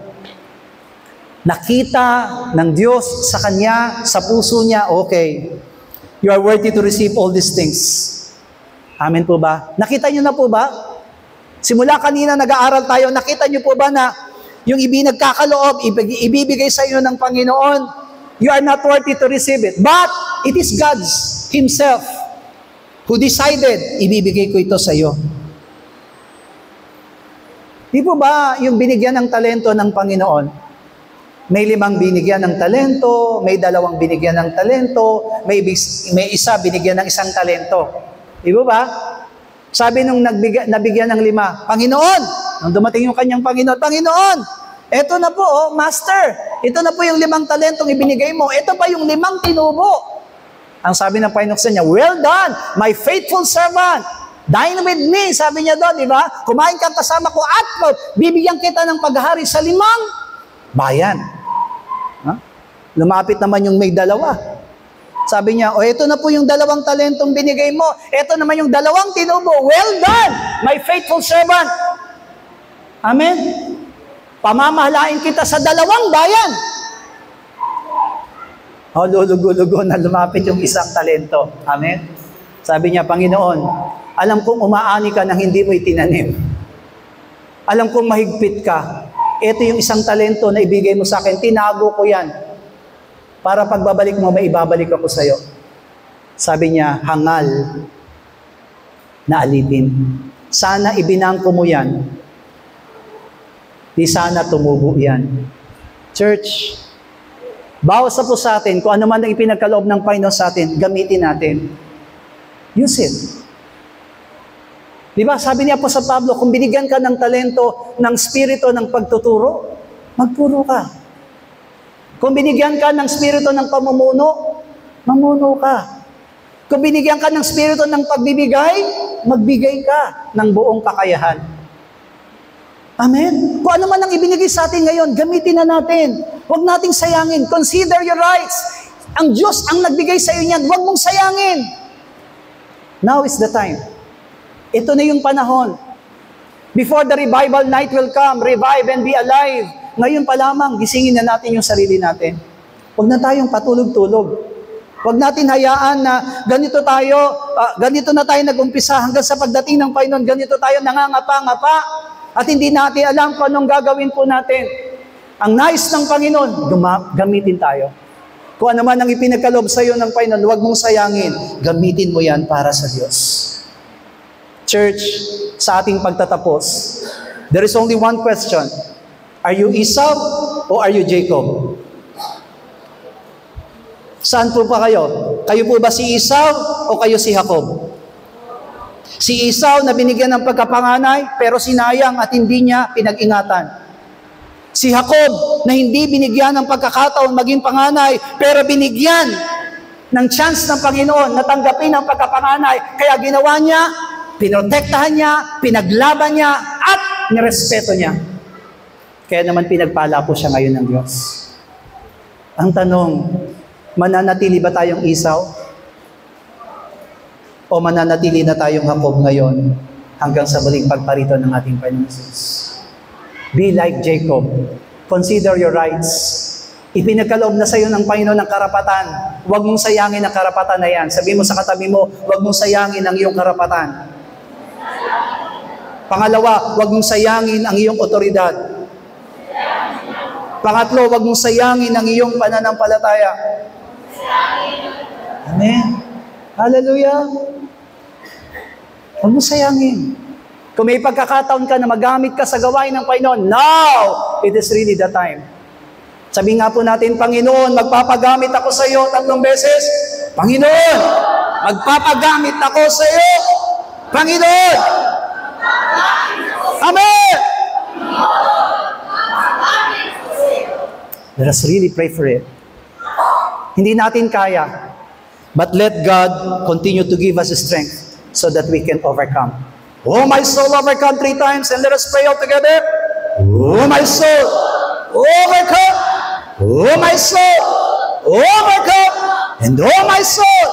Speaker 1: Nakita ng Diyos sa kanya, sa puso niya, okay, you are worthy to receive all these things. Amen po ba? Nakita niyo na po ba? Simula kanina nag-aaral tayo, nakita niyo po ba na yung ibinagkakaloob, ibibigay sa inyo ng Panginoon, you are not worthy to receive it. But it is God's. Himself, who decided, ibibigay ko ito sa iyo. Di po ba yung binigyan ng talento ng Panginoon? May 5 binigyan ng talento, may 2 binigyan ng talento, may isa binigyan ng 1 talento. Di po ba? Sabi nung nabigyan ng 5, Panginoon, nung dumating yung kanyang Panginoon, Panginoon, eto na po, Master, ito na po yung 5 talentong ibinigay mo, ito pa yung 5 tinubo. Ang sabi ng Panginoon sa niya, well done, my faithful servant. Dine with me, sabi niya doon, di ba? Kumain kang kasama ko at bibigyan kita ng paghahari sa 5 bayan. Huh? Lumapit naman yung may 2. Sabi niya, ito na po yung 2 talentong binigay mo. Ito naman yung 2 tinubo. Well done, my faithful servant. Amen? Pamamahalain kita sa 2 bayan. Lulugo-lugo na lumapit yung 1 talento. Amen? Sabi niya, Panginoon, alam kong umaani ka nang hindi mo itinanim. Alam kong mahigpit ka. Ito yung 1 talento na ibigay mo sa akin. Tinago ko yan. Para pagbabalik mo, may ibabalik ako sa iyo. Sabi niya, hangal na alipin. Sana ibinangko mo yan. Di sana tumubo yan. Church, bawas na po sa atin, kung ano man ang ipinagkaloob ng Panginoon sa atin, gamitin natin. Use it. Diba? Sabi niya po sa Pablo, kung binigyan ka ng talento, ng spirito ng pagtuturo, magturo ka. Kung binigyan ka ng spirito ng pamumuno, mamuno ka. Kung binigyan ka ng spirito ng pagbibigay, magbigay ka ng buong kakayahan. Amen? Kung ano man ang ibinigay sa atin ngayon, gamitin na natin. Huwag nating sayangin. Consider your rights. Ang Diyos ang nagbigay sa iyo niyan. Huwag mong sayangin. Now is the time. Ito na yung panahon. Before the revival night will come, revive and be alive. Ngayon pa lamang, gisingin na natin yung sarili natin. Huwag na tayong patulog-tulog. Huwag natin hayaan na ganito na tayo nag-umpisa hanggang sa pagdating ng Panginoon, ganito tayo nangangapa-ngapa at hindi natin alam kung anong gagawin po natin. Ang nais ng Panginoon, gamitin tayo. Kung ano man ang ipinagkaloob sa iyo ng Panginoon, huwag mong sayangin. Gamitin mo yan para sa Diyos. Church, sa ating pagtatapos, there is only one question. Are you Esau or are you Jacob? Saan po pa kayo? Kayo po ba si Esau o kayo si Jacob? Si Esau na binigyan ng pagkapanganay pero sinayang at hindi niya pinag-ingatan. Si Jacob na hindi binigyan ng pagkakataon maging panganay pero binigyan ng chance ng Panginoon na tanggapin ang pagkapanganay. Kaya ginawa niya, pinotektahan niya, pinaglaban niya, at nirespeto niya. Kaya naman pinagpala po siya ngayon ng Diyos. Ang tanong, mananatili ba tayong Esau? O mananatili na tayong Jacob ngayon hanggang sa muling pagparito ng ating Panginoon Jesus? Be like Jacob. Consider your rights. Ipinagkaloob na sa iyo ng Panginoon ng karapatan. Huwag mong sayangin ang karapatan na yan. Sabi mo sa katabi mo, huwag mong sayangin ang iyong karapatan. Pangalawa, huwag mong sayangin ang iyong otoridad. Pangatlo, huwag mong sayangin ang iyong pananampalataya. Amen. Hallelujah. Huwag mong sayangin. Kung may pagkakataon ka na magamit ka sa gawain ng Panginoon, now, it is really the time. Sabi nga po natin, Panginoon, magpapagamit ako sa iyo 3 beses. Panginoon, magpapagamit ako sa iyo. Panginoon. Amen. Let us really pray for it. Hindi natin kaya, but let God continue to give us strength so that we can overcome. Oh, my soul, overcome 3 times, and let us pray all together. Oh, my soul, overcome. Oh, my soul, overcome. And oh, my soul,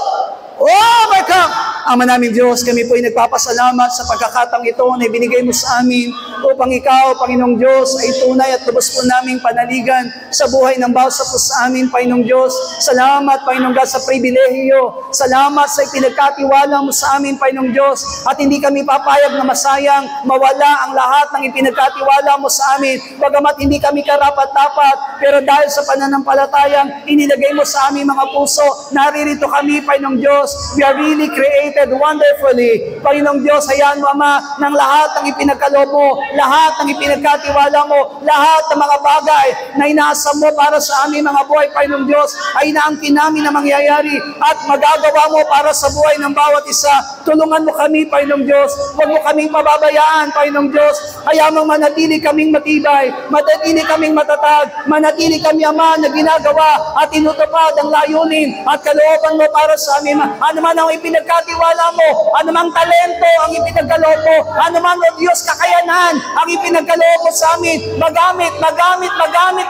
Speaker 1: overcome. Ama naming Diyos, kami po ay nagpapasalamat sa pagkakataong ito na ibinigay mo sa amin upang ikaw, Panginoong Diyos, ay tunay at lubos po naming panaligan sa buhay ng bawat sa po sa amin, Panginoong Diyos. Salamat, Panginoong God, sa pribilehiyo. Salamat sa ipinagkatiwala mo sa amin, Panginoong Diyos. At hindi kami papayag na masayang mawala ang lahat ng ipinagkatiwala mo sa amin. Bagamat hindi kami karapat-dapat, pero dahil sa pananampalatayang inilagay mo sa aming mga puso, naririto kami, Panginoong Diyos. We are really created wonderfully. Panginoong Diyos, hayaan mo, Ama, ng lahat ng ipinagkaloob mo, lahat ng ipinagkatiwala mo, lahat ng mga bagay na inaasa mo para sa aming mga buhay, Panginoong Diyos, ay inaangkin namin na mangyayari at magagawa mo para sa buhay ng bawat isa. Tulungan mo kami, Panginoong Diyos. Huwag mo kaming pababayaan, Panginoong Diyos. Hayaan mo manatili kaming matibay, manatili kaming matatag, manatili kami, Ama, na ginagawa at tinutupad ang layunin at kalooban mo para sa amin. Ano man ang ipinagkatiwala mo, ano mang talento ang ipinagkaloob mo, ano man, O Diyos, kakayanan ang ipinagkaloob mo sa amin, magamit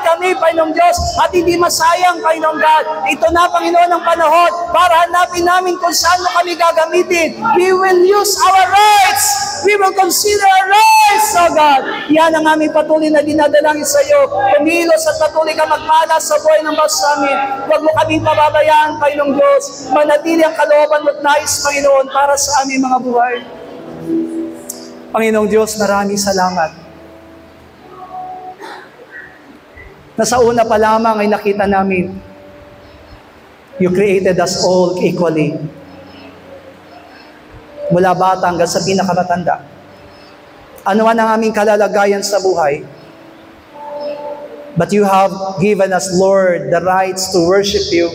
Speaker 1: kami, Panginoong Diyos, at hindi masayang, Panginoong God. Ito na, Panginoon, ang panahon para hanapin namin kung saan mo kami gagamitin. We will use our rights. We will consider our rights, O God. Yan ang aming patuloy na dinadalangin sa iyo. Kumilos at patuloy ka magpala sa buhay ng bawat sa amin. Huwag mo kaming pababayaan, Panginoong Diyos. Manatili ang kalooban mo at nais, Panginoon, para sa aming mga buhay. Panginoong Diyos, maraming salamat. Na sa una pa lamang ay nakita namin, you created us all equally. Mula bata hanggang sa pinakamatanda. Ano man ang aming kalalagayan sa buhay, but you have given us, Lord, the rights to worship you,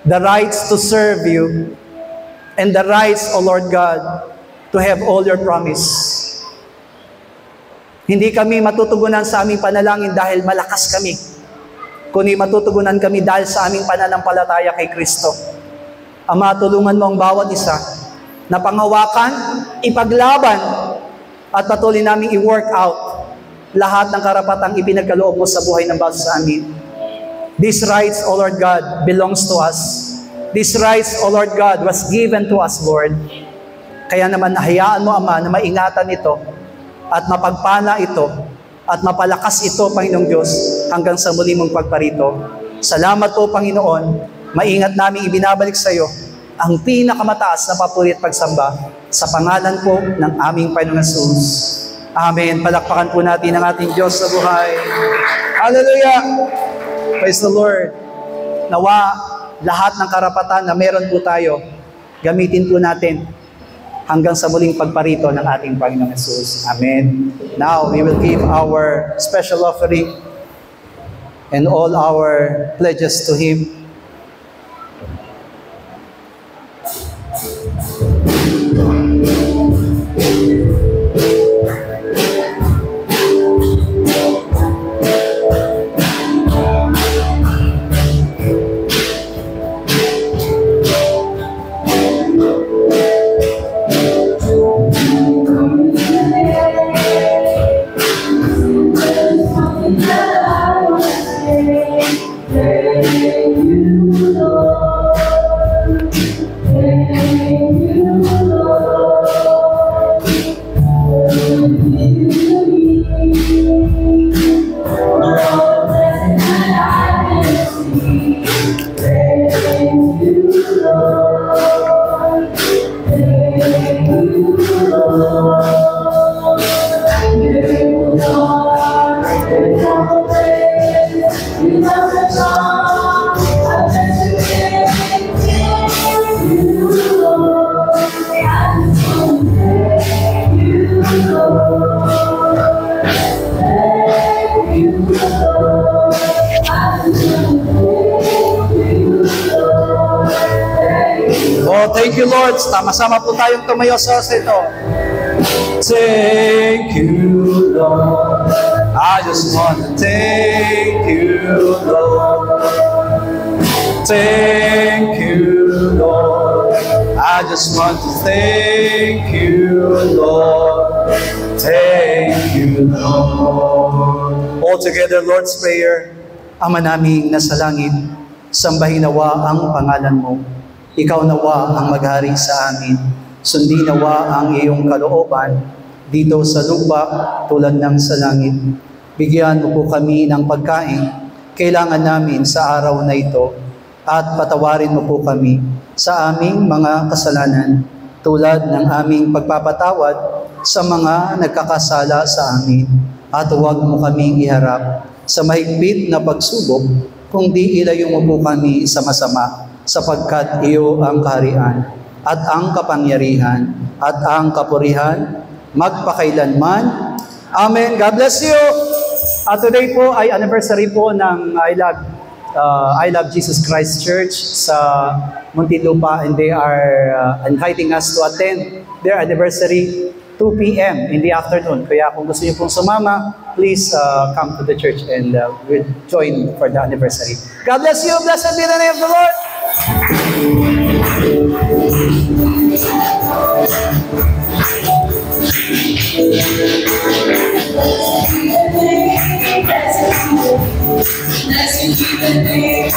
Speaker 1: the rights to serve you, and the rights, O Lord God, to have all your promise. Hindi kami matutugunan sa aming panalangin dahil malakas kami, kundi matutugunan kami dahil sa aming pananampalataya kay Kristo. Ama, tulungan mo ang bawat isa na panghawakan, ipaglaban, at patuloy namin i-work out lahat ng karapatang ipinagkaloob mo sa buhay ng bawat sa amin. These rights, O Lord God, belongs to us. These rights, O Lord God, was given to us, Lord. Kaya naman hayaan mo, Ama, na maingatan ito at mapagpala ito at mapalakas ito, Panginoong Diyos, hanggang sa muli mong pagparito. Salamat po, Panginoon. Maingat namin ibinabalik sa iyo ang pinakamataas na papuri at pagsamba sa pangalan po ng aming Panginoong Jesus. Amen. Palakpakan po natin ang ating Diyos sa buhay. Hallelujah! Praise the Lord. Nawa, lahat ng karapatan na meron po tayo, gamitin po natin hanggang sa muling pagparito ng ating Panginoong Jesus. Amen. Now, we will give our special offering and all our pledges to Him. Oh, thank you, Lord. Sama-sama po tayong tumayo sa ito. Thank you, Lord. I just want to thank you, Lord. Thank you, Lord. I just want to thank you, Lord. Thank you, Lord. All together, Lord's Prayer. Ama naming nasa langit, sambahin nawa ang pangalan mo. Ikaw nawa ang maghari sa amin. Sundin nawa ang iyong kalooban dito sa lupa tulad ng sa langit. Bigyan mo po kami ng pagkain kailangan namin sa araw na ito at patawarin mo po kami sa aming mga kasalanan tulad ng aming pagpapatawad sa mga nagkakasala sa amin. At huwag mo kaming iharap sa mahigpit na pagsubok, kundi ilayo mo po kami sa masama, sapagkat iyo ang kaharian, at ang kapangyarihan, at ang kapurihan, magpakailanman. Amen. God bless you. Today po ay anniversary po ng I Love Jesus Christ Church sa Muntinlupa, and they are inviting us to attend their anniversary 2 p.m. in the afternoon. Kaya kung gusto niyo pong sumama, please come to the church and we'll join for the anniversary. God bless you. Blessed be the name of the Lord. Let's keep it